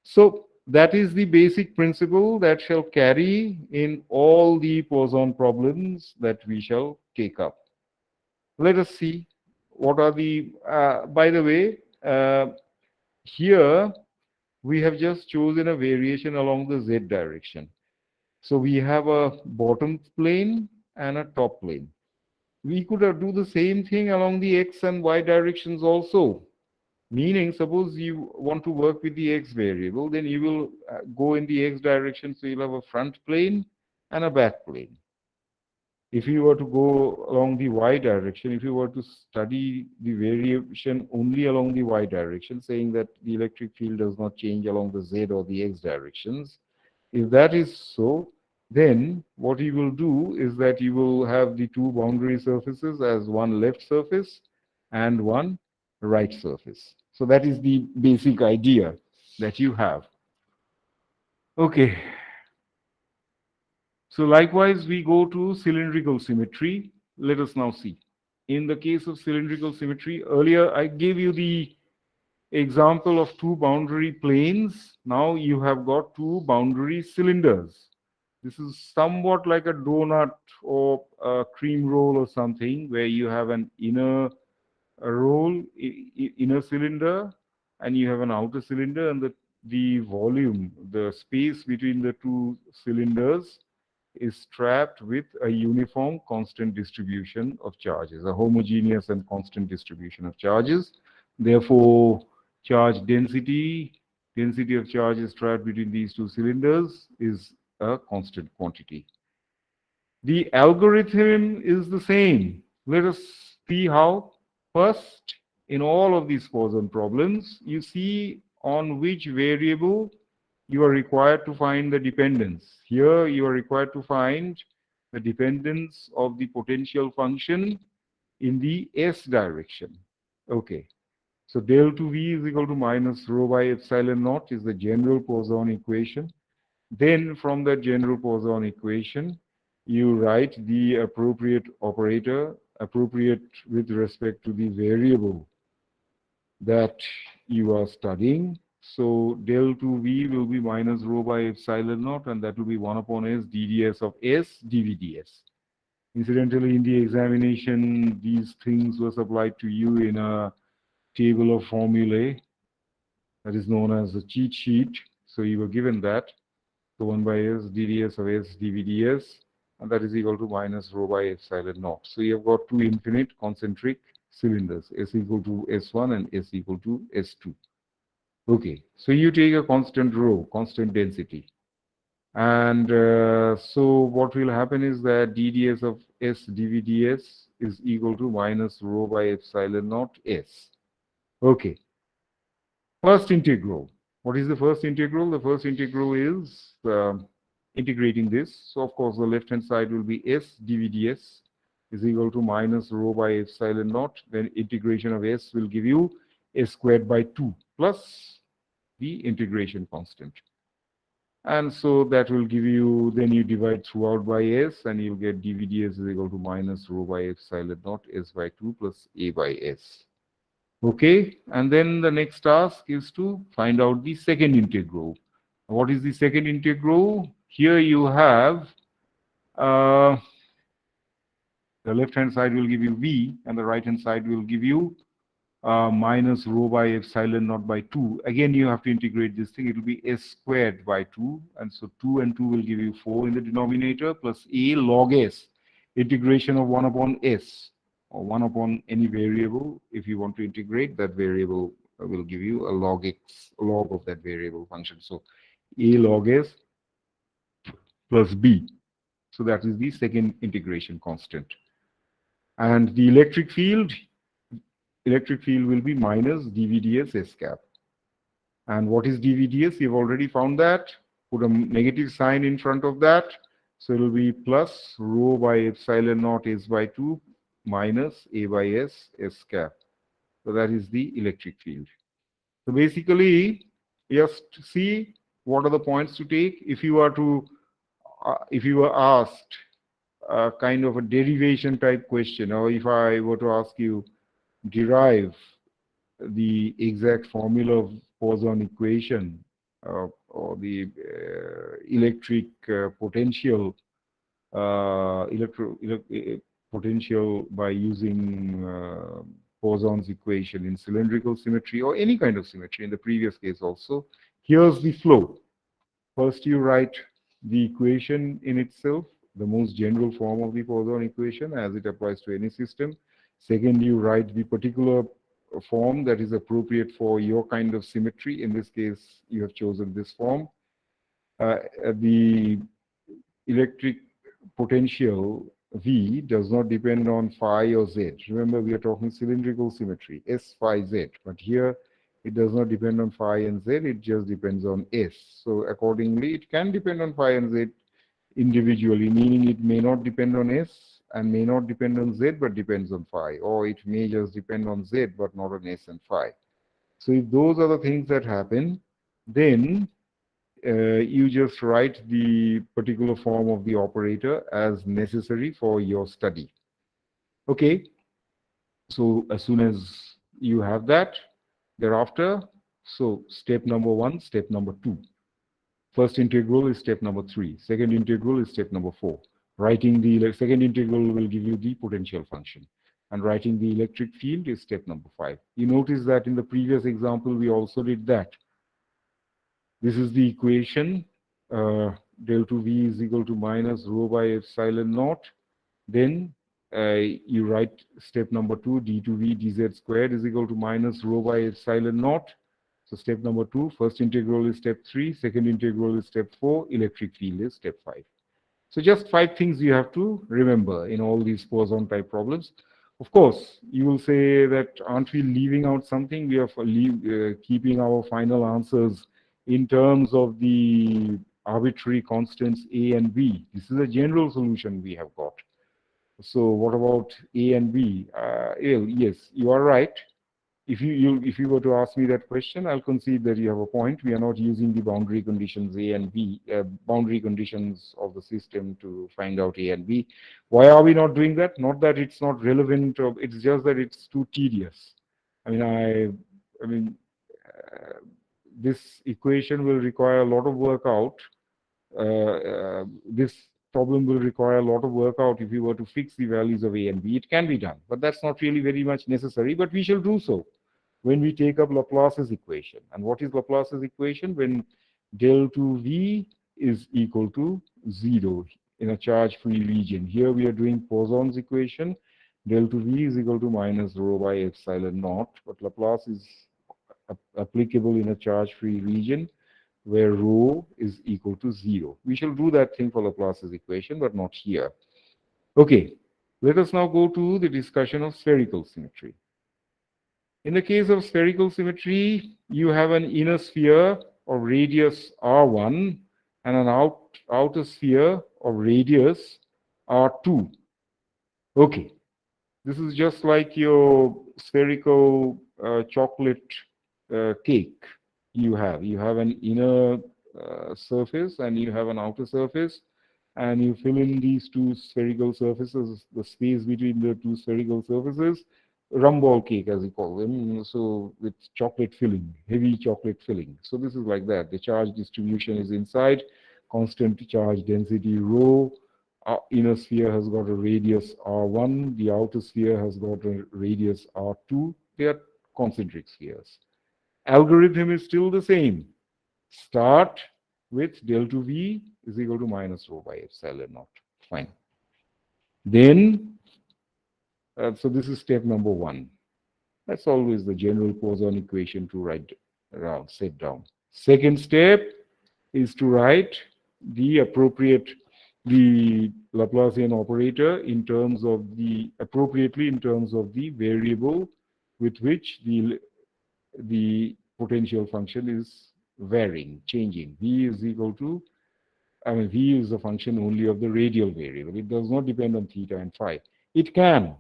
[SPEAKER 2] So that is the basic principle that shall carry in all the Poisson problems that we shall take up. Let us see what are the, by the way, here we have just chosen a variation along the z direction. So we have a bottom plane and a top plane. We could do the same thing along the x and y directions also. Meaning, suppose you want to work with the x variable, then you will go in the x direction, so you'll have a front plane and a back plane. If you were to go along the y direction, if you were to study the variation only along the y direction, saying that the electric field does not change along the z or the x directions, if that is so, then what you will do is that you will have the two boundary surfaces as one left surface and one right surface. So that is the basic idea that you have. Okay. So likewise, we go to cylindrical symmetry. Let us now see. In the case of cylindrical symmetry, earlier I gave you the example of two boundary planes. Now you have got two boundary cylinders. This is somewhat like a donut or a cream roll or something, where you have an inner roll, inner cylinder, and you have an outer cylinder, and the volume, the space between the two cylinders is trapped with a uniform constant distribution of charges, a homogeneous and constant distribution of charges. Therefore, charge density of charges trapped between these two cylinders is a constant quantity. The algorithm is the same. Let us see how. First, in all of these Poisson problems, you see on which variable you are required to find the dependence. Here, you are required to find the dependence of the potential function in the S direction. Okay. So del 2V is equal to minus rho by epsilon naught is the general Poisson equation. Then from that general Poisson equation, you write the appropriate operator, appropriate with respect to the variable that you are studying. So del 2V will be minus rho by epsilon naught, and that will be 1 upon S dds of S dVds. Incidentally, in the examination, these things were supplied to you in a table of formulae that is known as the cheat sheet. So you were given that. So 1 by S dds of S dVds, and that is equal to minus rho by epsilon naught. So you have got two infinite concentric cylinders, S equal to S1 and S equal to S2. Okay, so you take a constant rho, constant density. And so what will happen is that dds of S dVds is equal to minus rho by epsilon naught S. Okay, first integral. What is the first integral? The first integral is integrating this. So of course the left hand side will be S dVds is equal to minus rho by epsilon naught. Then integration of S will give you S squared by 2 plus the integration constant. And so that will give you, then you divide throughout by S, and you'll get dVds is equal to minus rho by epsilon naught S by 2 plus A by S. Okay, and then the next task is to find out the second integral. What is the second integral? Here you have the left hand side will give you V, and the right hand side will give you minus rho by epsilon naught by 2. Again, you have to integrate this thing. It will be S squared by 2. And so 2 and 2 will give you 4 in the denominator plus A log S. Integration of 1 upon S, or 1 upon any variable. If you want to integrate, that variable will give you a log X, log of that variable function. So A log S plus B. So that is the second integration constant. And the electric field will be minus dVds S cap. And what is dVds? You've already found that. Put a negative sign in front of that. So it will be plus rho by epsilon naught S by 2 minus A by S S cap. So that is the electric field. So basically, just see what are the points to take. If you were asked a kind of a derivation type question, or if I were to ask you, derive the exact formula of Poisson equation or the electric potential potential by using Poisson's equation in cylindrical symmetry or any kind of symmetry in the previous case also. Here's the flow. First you write the equation in itself, the most general form of the Poisson equation as it applies to any system. Second, you write the particular form that is appropriate for your kind of symmetry. In this case, you have chosen this form. The electric potential V does not depend on phi or Z. Remember, we are talking cylindrical symmetry, S phi Z. But here, it does not depend on phi and Z, it just depends on S. So accordingly, it can depend on phi and Z individually, meaning it may not depend on S and may not depend on Z, but depends on phi. Or it may just depend on Z, but not on S and phi. So if those are the things that happen, then you just write the particular form of the operator as necessary for your study. Okay. So as soon as you have that, Thereafter, so step number 1, step number 2. First integral is step number 3. Second integral is step number 4. Writing the second integral will give you the potential function. And writing the electric field is step number 5. You notice that in the previous example, we also did that. This is the equation. Del 2V is equal to minus rho by epsilon naught. Then you write step number 2, d2v dz squared is equal to minus rho by epsilon naught. So step number 2, first integral is step 3, second integral is step 4, electric field is step 5. So just 5 things you have to remember in all these Poisson type problems. Of course, you will say that aren't we leaving out something? We are keeping our final answers in terms of the arbitrary constants A and B. This is a general solution we have got. So what about A and B? Yes, you are right. If you were to ask me that question, I'll concede that you have a point. We are not using the boundary conditions A and B, boundary conditions of the system to find out A and B. Why are we not doing that? Not that it's not relevant, or it's just that it's too tedious. I mean, this equation will require a lot of work out. This problem will require a lot of work out if you were to fix the values of A and B. It can be done, but that's not really very much necessary, but we shall do so when we take up Laplace's equation. And what is Laplace's equation? When del 2V is equal to 0 in a charge-free region. Here we are doing Poisson's equation. Del 2V is equal to minus rho by epsilon naught, but Laplace is applicable in a charge-free region where rho is equal to 0. We shall do that thing for Laplace's equation, but not here. Okay, let us now go to the discussion of spherical symmetry. In the case of spherical symmetry, you have an inner sphere of radius r1 and an outer sphere of radius r2. Okay, this is just like your spherical chocolate cake. You have an inner surface and you have an outer surface, and you fill in these two spherical surfaces, the space between the two spherical surfaces, rumball cake as we call them, so with chocolate filling, heavy chocolate filling. So this is like that. The charge distribution is inside, constant charge density rho. Our inner sphere has got a radius r1, the outer sphere has got a radius r2. They are concentric spheres. Algorithm is still the same. Start with del 2V is equal to minus rho by epsilon naught. Fine. Then, so this is step number 1. That's always the general Poisson equation to write around, set down. Second step is to write the Laplacian operator in terms of appropriately in terms of the variable with which the potential function is varying, changing. V is equal to, V is a function only of the radial variable. It does not depend on theta and phi. It can,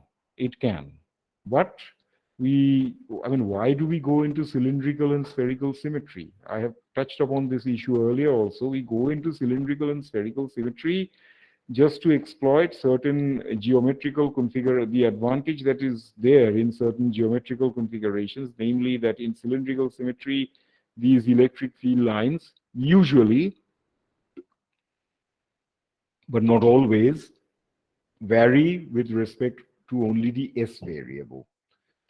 [SPEAKER 2] but why do we go into cylindrical and spherical symmetry? I have touched upon this issue earlier also. We go into cylindrical and spherical symmetry just to exploit certain geometrical the advantage that is there in certain geometrical configurations, namely that in cylindrical symmetry, these electric field lines usually, but not always, vary with respect to only the S variable.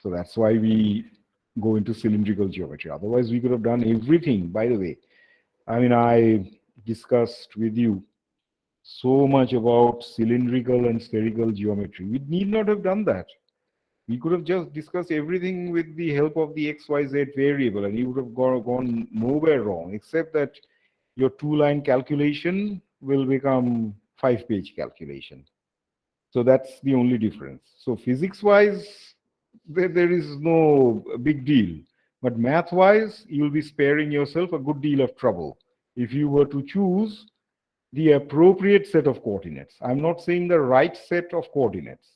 [SPEAKER 2] So that's why we go into cylindrical geometry. Otherwise, we could have done everything. By the way, I discussed with you so much about cylindrical and spherical geometry. We need not have done that. We could have just discussed everything with the help of the XYZ variable, and you would have gone nowhere wrong, except that your 2-line calculation will become 5-page calculation. So that's the only difference. So physics-wise, there is no big deal. But math-wise, you'll be sparing yourself a good deal of trouble if you were to choose the appropriate set of coordinates. I'm not saying the right set of coordinates.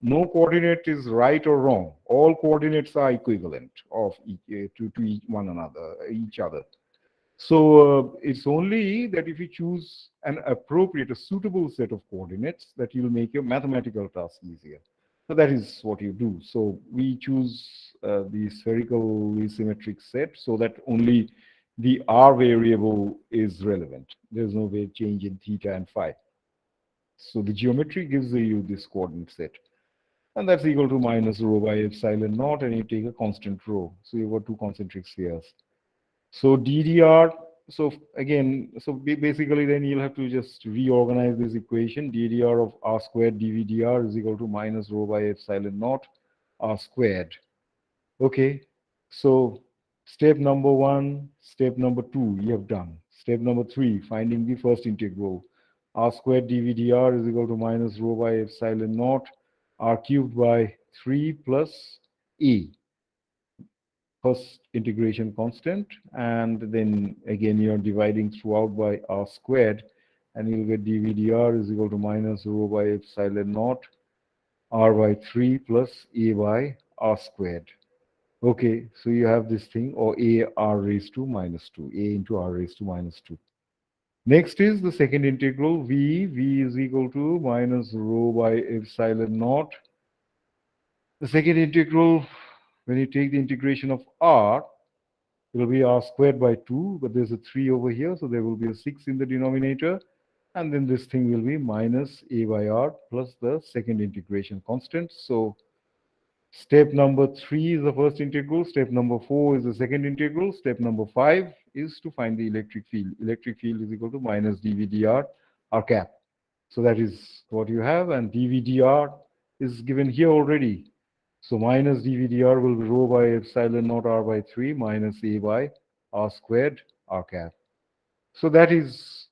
[SPEAKER 2] No coordinate is right or wrong. All coordinates are equivalent to one another, each other. So it's only that if you choose a suitable set of coordinates, that you'll make your mathematical task easier. So that is what you do. So we choose the spherically symmetric set so that only the R variable is relevant. There's no way change in theta and phi. So the geometry gives you this coordinate set. And that's equal to minus rho by epsilon naught, and you take a constant rho. So you've got two concentric spheres. So DDR, so again, so basically then you'll have to just reorganize this equation. DDR of R squared dVdr is equal to minus rho by epsilon naught R squared. Okay, so step number 1, step number 2, you have done. Step number 3, finding the first integral. R squared dVdr is equal to minus rho by epsilon naught R cubed by 3 plus E, first integration constant, and then again you're dividing throughout by R squared, and you'll get dVdr is equal to minus rho by epsilon naught R by 3 plus A by R squared. Okay, so you have this thing, or A R raised to minus 2, A into R raised to minus 2. Next is the second integral, V is equal to minus rho by epsilon naught. The second integral, when you take the integration of R, it will be R squared by 2, but there's a 3 over here, so there will be a 6 in the denominator. And then this thing will be minus A by R plus the second integration constant. So step number 3 is the first integral. Step number 4 is the second integral. Step number 5 is to find the electric field. Electric field is equal to minus dVdr R cap. So that is what you have, and dVdr is given here already. So minus dVdr will be rho by epsilon naught R by 3 minus A by R squared R cap. So that is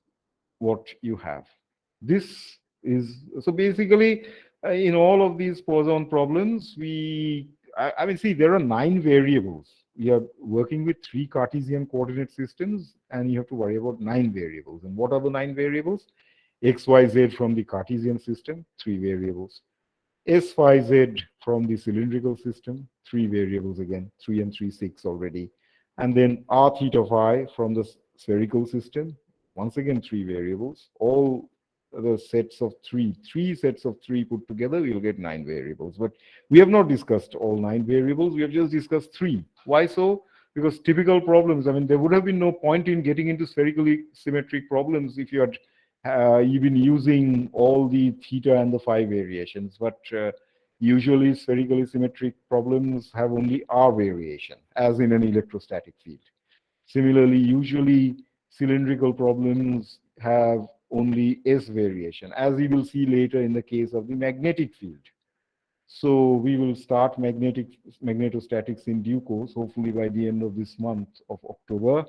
[SPEAKER 2] what you have. This is, so basically, in all of these Poisson problems, I mean, see, there are 9 variables. We are working with 3 Cartesian coordinate systems, and you have to worry about 9 variables. And what are the 9 variables? X, Y, Z from the Cartesian system, 3 variables. S, phi, Z from the cylindrical system, 3 variables again, 3 and 3, 6 already. And then R theta phi from the spherical system, once again 3 variables. All the sets of 3 sets of 3 put together, we'll get 9 variables. But we have not discussed all 9 variables, we have just discussed 3. Why so? Because typical problems, I mean, there would have been no point in getting into spherically symmetric problems if you had you've been using all the theta and the phi variations, but usually spherically symmetric problems have only R variation, as in an electrostatic field. Similarly, usually cylindrical problems have only S variation, as we will see later in the case of the magnetic field. So we will start magnetostatics in due course, hopefully by the end of this month of October.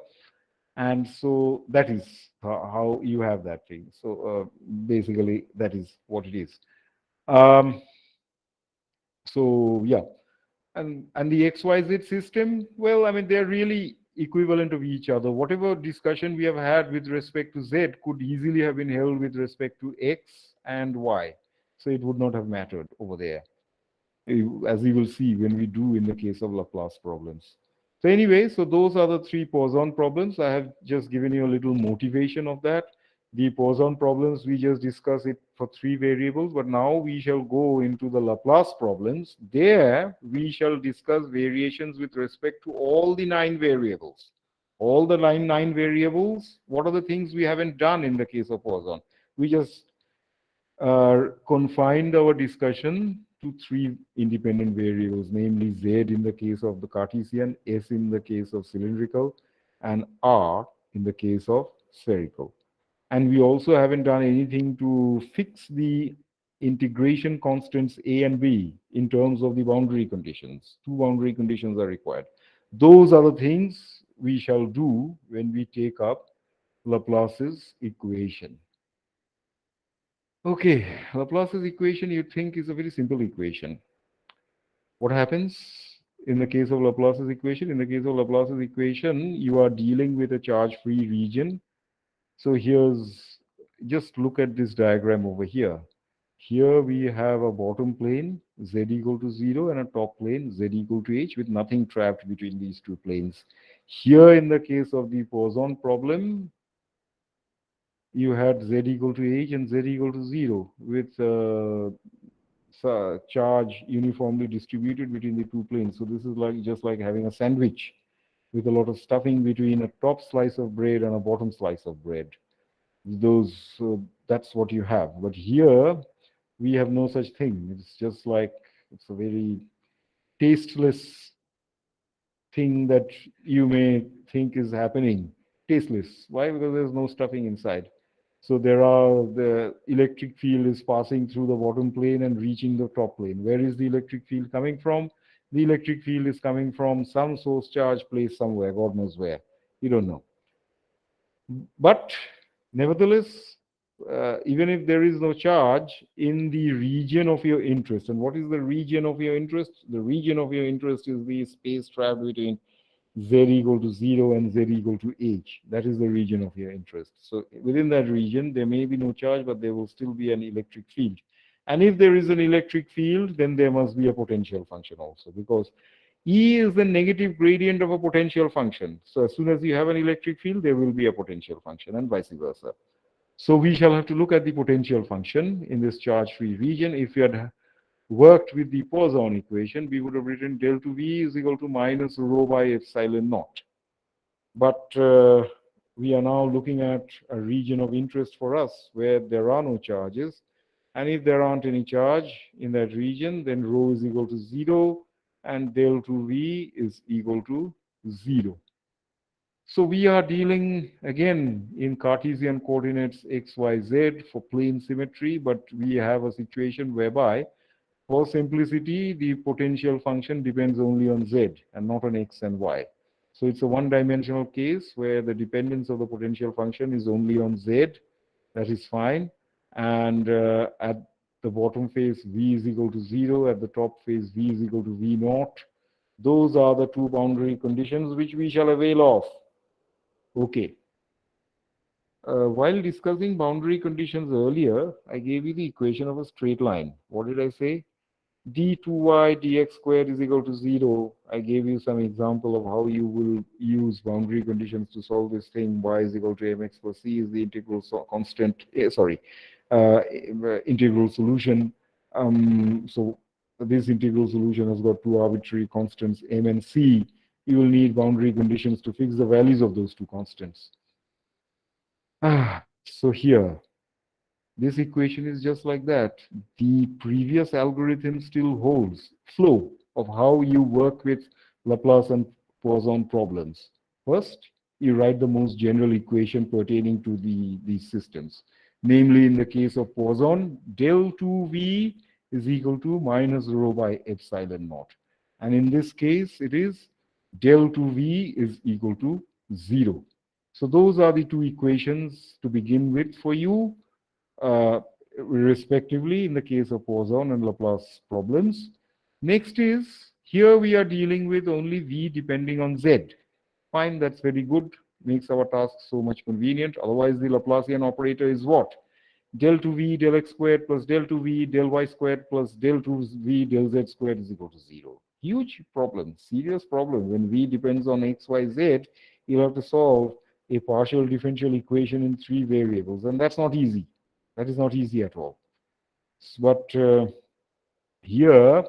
[SPEAKER 2] And so that is how you have that thing. So basically, that is what it is. So yeah, and the XYZ system, well, I mean, they're really equivalent of each other. Whatever discussion we have had with respect to Z could easily have been held with respect to X and Y. So it would not have mattered over there, as we will see when we do in the case of Laplace problems. So anyway, so those are the 3 Poisson problems. I have just given you a little motivation of that. The Poisson problems, we just discussed it for 3 variables, but now we shall go into the Laplace problems. There, we shall discuss variations with respect to all the 9 variables. All the 9 variables, what are the things we haven't done in the case of Poisson? We just confined our discussion to 3 independent variables, namely Z in the case of the Cartesian, S in the case of cylindrical, and R in the case of spherical. And we also haven't done anything to fix the integration constants A and B in terms of the boundary conditions. 2 boundary conditions are required. Those are the things we shall do when we take up Laplace's equation. Okay, Laplace's equation you think is a very simple equation. What happens in the case of Laplace's equation? In the case of Laplace's equation, you are dealing with a charge-free region. So here's, just look at this diagram over here. Here we have a bottom plane, z equal to 0, and a top plane, z equal to h, with nothing trapped between these 2 planes. Here in the case of the Poisson problem, you had z equal to h and z equal to 0 with charge uniformly distributed between the two planes. So this is like just like having a sandwich with a lot of stuffing between a top slice of bread and a bottom slice of bread. That's what you have. But here we have no such thing. It's just like it's a very tasteless thing that you may think is happening. Tasteless. Why? Because there's no stuffing inside. So the electric field is passing through the bottom plane and reaching the top plane. Where is the electric field coming from? The electric field is coming from some source charge placed somewhere, God knows where. You don't know. But nevertheless, even if there is no charge in the region of your interest, and what is the region of your interest? The region of your interest is the space trapped between z equal to 0 and z equal to h. That is the region of your interest. So within that region, there may be no charge, but there will still be an electric field. And if there is an electric field, then there must be a potential function also, because E is the negative gradient of a potential function. So as soon as you have an electric field, there will be a potential function and vice versa. So we shall have to look at the potential function in this charge-free region. If we had worked with the Poisson equation, we would have written del to V is equal to minus rho by epsilon naught. But we are now looking at a region of interest for us where there are no charges. And if there aren't any charge in that region, then rho is equal to 0 and del to V is equal to 0. So we are dealing again in Cartesian coordinates x, y, z for plane symmetry, but we have a situation whereby for simplicity, the potential function depends only on z and not on x and y. So it's a one-dimensional case where the dependence of the potential function is only on z. That is fine. And at the bottom face, v is equal to 0. At the top face, v is equal to v naught. Those are the two boundary conditions which we shall avail of. Okay. While discussing boundary conditions earlier, I gave you the equation of a straight line. What did I say? d2y dx squared is equal to 0. I gave you some example of how you will use boundary conditions to solve this thing. Y is equal to mx plus c is the integral constant, integral solution. So this integral solution has got two arbitrary constants, m and c. You will need boundary conditions to fix the values of those two constants. So here, this equation is just like that. The previous algorithm still holds. Flow of how you work with Laplace and Poisson problems. First, you write the most general equation pertaining to these systems. Namely, in the case of Poisson, del 2v is equal to minus rho by epsilon naught. And in this case, it is del 2v is equal to 0. So those are the two equations to begin with for you. Respectively in the case of Poisson and Laplace problems. Next is, here we are dealing with only v depending on z. Fine, that's very good, makes our task so much convenient. Otherwise, the Laplacian operator is what? Del 2v del x squared plus del 2v del y squared plus del 2v del z squared is equal to 0. Huge problem, serious problem. When v depends on x, y, z, you'll have to solve a partial differential equation in 3 variables, and that's not easy. That is not easy at all. But here,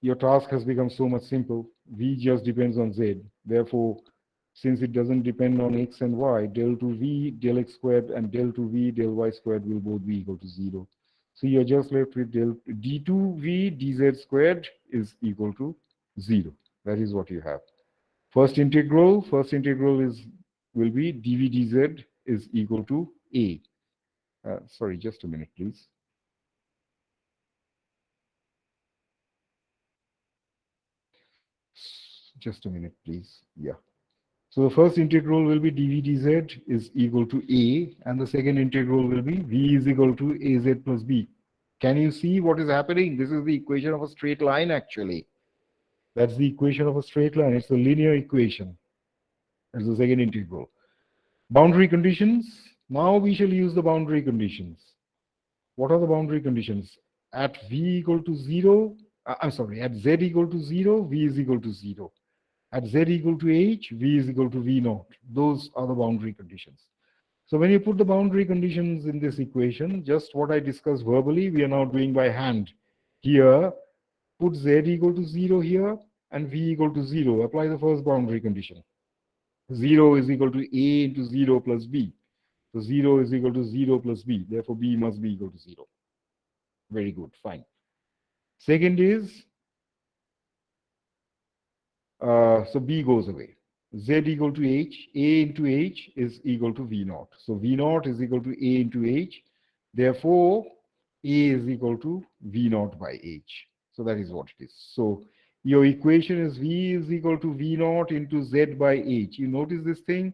[SPEAKER 2] your task has become so much simple. V just depends on z. Therefore, since it doesn't depend on x and y, del 2v del x squared and del 2v del y squared will both be equal to 0. So you're just left with del d2v dz squared is equal to 0. That is what you have. First integral will be dv dz is equal to a. Sorry, just a minute, please. Just a minute, please. Yeah. So the first integral will be dv dz is equal to a, and the second integral will be v is equal to az plus b. Can you see what is happening? This is the equation of a straight line, actually. That's the equation of a straight line. It's a linear equation. That's the second integral. Boundary conditions. Now we shall use the boundary conditions. What are the boundary conditions? At v equal to 0, at z equal to 0, v is equal to 0. At z equal to h, v is equal to v naught. Those are the boundary conditions. So when you put the boundary conditions in this equation, just what I discussed verbally, we are now doing by hand. Here, put z equal to 0 here and v equal to 0. Apply the first boundary condition. 0 is equal to a into 0 plus b. So 0 is equal to 0 plus b. Therefore, b must be equal to 0. Very good, fine. Second is, so b goes away. Z equal to h, a into h is equal to v naught. So v naught is equal to a into h. Therefore, a is equal to v naught by h. So that is what it is. So your equation is v is equal to v naught into z by h. You notice this thing?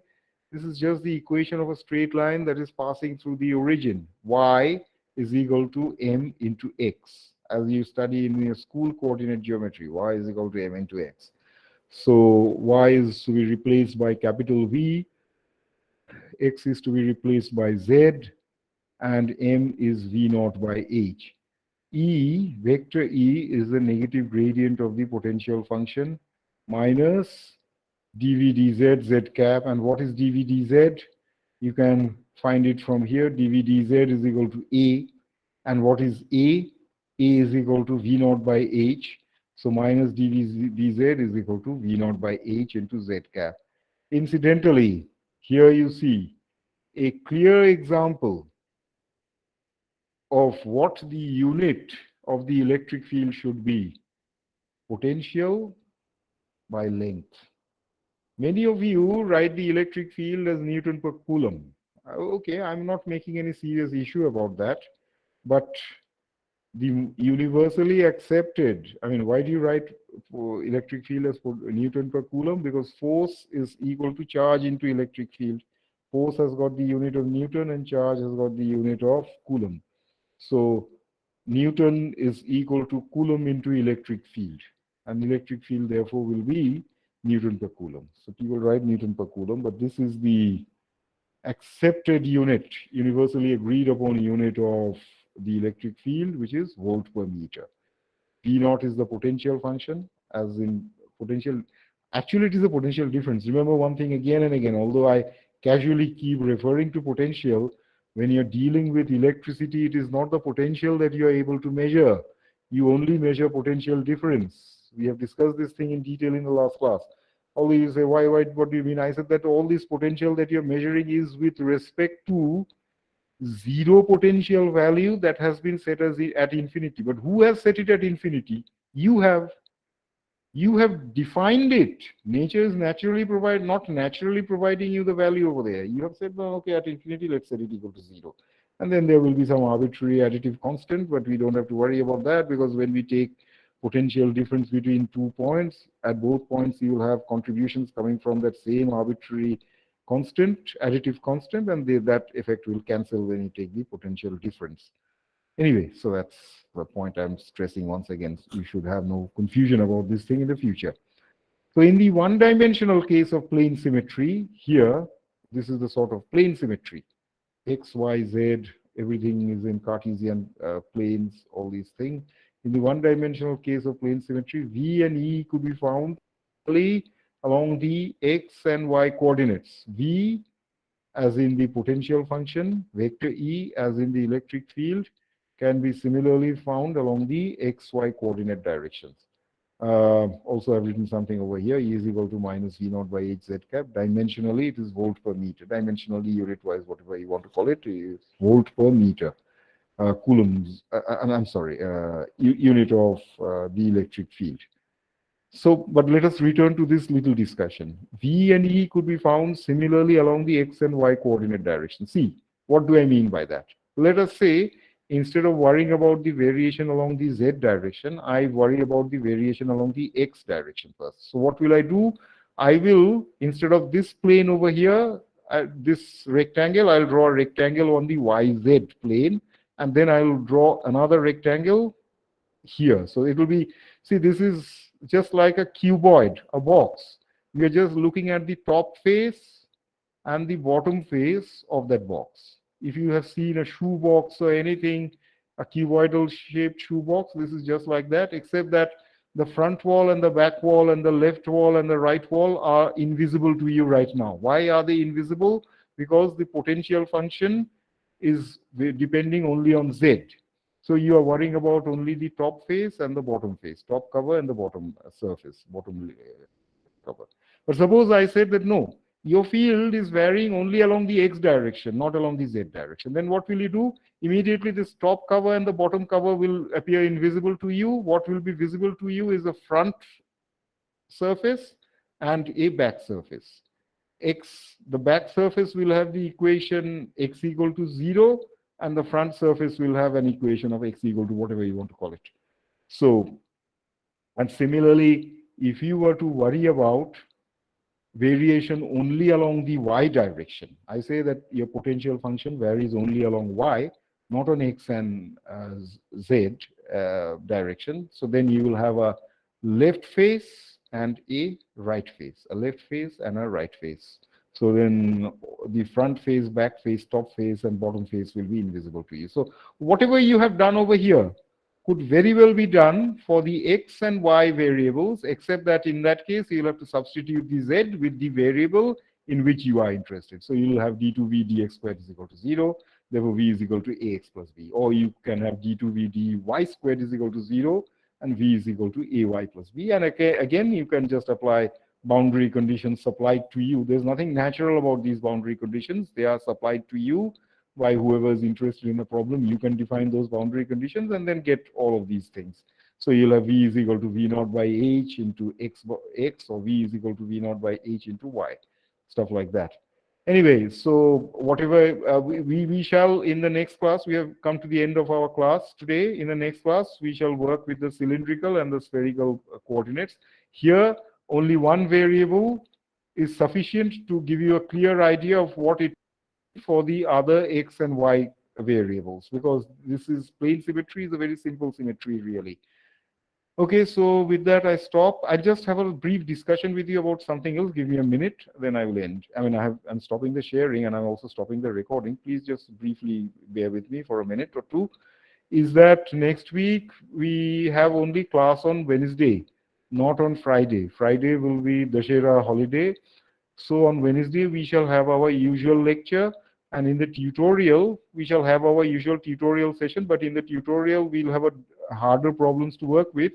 [SPEAKER 2] This is just the equation of a straight line that is passing through the origin. Y is equal to m into x. As you study in your school coordinate geometry, y is equal to m into x. So y is to be replaced by capital V, x is to be replaced by z, and m is v naught by h. E, vector E, is the negative gradient of the potential function minus dv dz z cap. And what is dv dz? You can find it from here. dv dz is equal to a. And what is a? A is equal to v naught by h. So minus dv dz is equal to v naught by h into z cap. Incidentally, here you see a clear example of what the unit of the electric field should be. Potential by length. Many of you write the electric field as Newton per Coulomb. Okay, I'm not making any serious issue about that, but the universally accepted, I mean, why do you write electric field as Newton per Coulomb? Because force is equal to charge into electric field. Force has got the unit of Newton and charge has got the unit of Coulomb. So Newton is equal to Coulomb into electric field. And electric field therefore will be Newton per Coulomb. So people write Newton per Coulomb, but this is the accepted unit, universally agreed upon unit of the electric field, which is volt per meter. V naught is the potential function, as in potential. Actually, it is a potential difference. Remember one thing again and again, although I casually keep referring to potential, when you're dealing with electricity, it is not the potential that you are able to measure. You only measure potential difference. We have discussed this thing in detail in the last class. Although you say, why, what do you mean? I said that all this potential that you're measuring is with respect to zero potential value that has been set as at infinity. But who has set it at infinity? You have. You have defined it. Nature is naturally not naturally providing you the value over there. You have said, well, okay, at infinity, let's set it equal to 0. And then there will be some arbitrary additive constant, but we don't have to worry about that, because when we take potential difference between 2 points, at both points you will have contributions coming from that same arbitrary constant, additive constant, and that effect will cancel when you take the potential difference. Anyway, so that's the point I'm stressing once again. You should have no confusion about this thing in the future. So in the one-dimensional case of plane symmetry, here, this is the sort of plane symmetry. X, Y, Z, everything is in Cartesian planes, all these things. In the one-dimensional case of plane symmetry, V and E could be found along the X and Y coordinates. V as in the potential function, vector E as in the electric field, can be similarly found along the XY coordinate directions. Also, I've written something over here. E is equal to minus V naught by H Z cap. Dimensionally, it is volt per meter. Dimensionally, unit-wise, whatever you want to call it, is volt per meter. Coulombs, I'm sorry, unit of the electric field. So, but let us return to this little discussion. V and E could be found similarly along the X and Y coordinate direction. See, what do I mean by that? Let us say, instead of worrying about the variation along the Z direction, I worry about the variation along the X direction first. So what will I do? I will, instead of this plane over here, this rectangle, I'll draw a rectangle on the YZ plane, and then I'll draw another rectangle here. So it will be, see, this is just like a cuboid, a box. We are just looking at the top face and the bottom face of that box. If you have seen a shoe box or anything, a cuboidal shaped shoe box, this is just like that, except that the front wall and the back wall and the left wall and the right wall are invisible to you right now. Why are they invisible? because the potential function is depending only on Z. So you are worrying about only the top face and the bottom face, top cover and the bottom surface, bottom cover. But suppose I said that no, your field is varying only along the X direction, not along the Z direction. Then what will you do? Immediately this top cover and the bottom cover will appear invisible to you. What will be visible to you is a front surface and a back surface. The back surface will have the equation x equal to 0, and the front surface will have an equation of x equal to whatever you want to call it. So, and similarly, if you were to worry about variation only along the y direction, I say that your potential function varies only along y, not on x and z direction. So then you will have a left face and a right face, a left face and a right face. So then the front face, back face, top face, and bottom face will be invisible to you. So whatever you have done over here could very well be done for the x and y variables, except that in that case, you'll have to substitute the z with the variable in which you are interested. So you'll have d2v dx squared is equal to 0. Therefore, v is equal to ax plus b. Or you can have d2v dy squared is equal to 0, and v is equal to ay plus b. And again, you can just apply boundary conditions supplied to you. There's nothing natural about these boundary conditions. They are supplied to you by whoever is interested in the problem. You can define those boundary conditions and then get all of these things. So you'll have v is equal to v naught by h into x, or v is equal to v naught by h into y, stuff like that. Anyway, so whatever we shall, in the next class, we have come to the end of our class today. In the next class, we shall work with the cylindrical and the spherical coordinates. Here, only one variable is sufficient to give you a clear idea of what it is for the other x and y variables, because this is plane symmetry, is a very simple symmetry really. Okay, so with that I stop. I just have a brief discussion with you about something else. Give me a minute, then I will end. I mean, I'm stopping the sharing and I'm also stopping the recording. Please just briefly bear with me for a minute or two. Is that next week we have only class on Wednesday, not on Friday. Friday will be Dashera holiday. So on Wednesday, we shall have our usual lecture, and in the tutorial, we shall have our usual tutorial session, but in the tutorial, we'll have a harder problems to work with.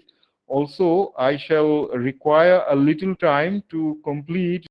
[SPEAKER 2] Also, I shall require a little time to complete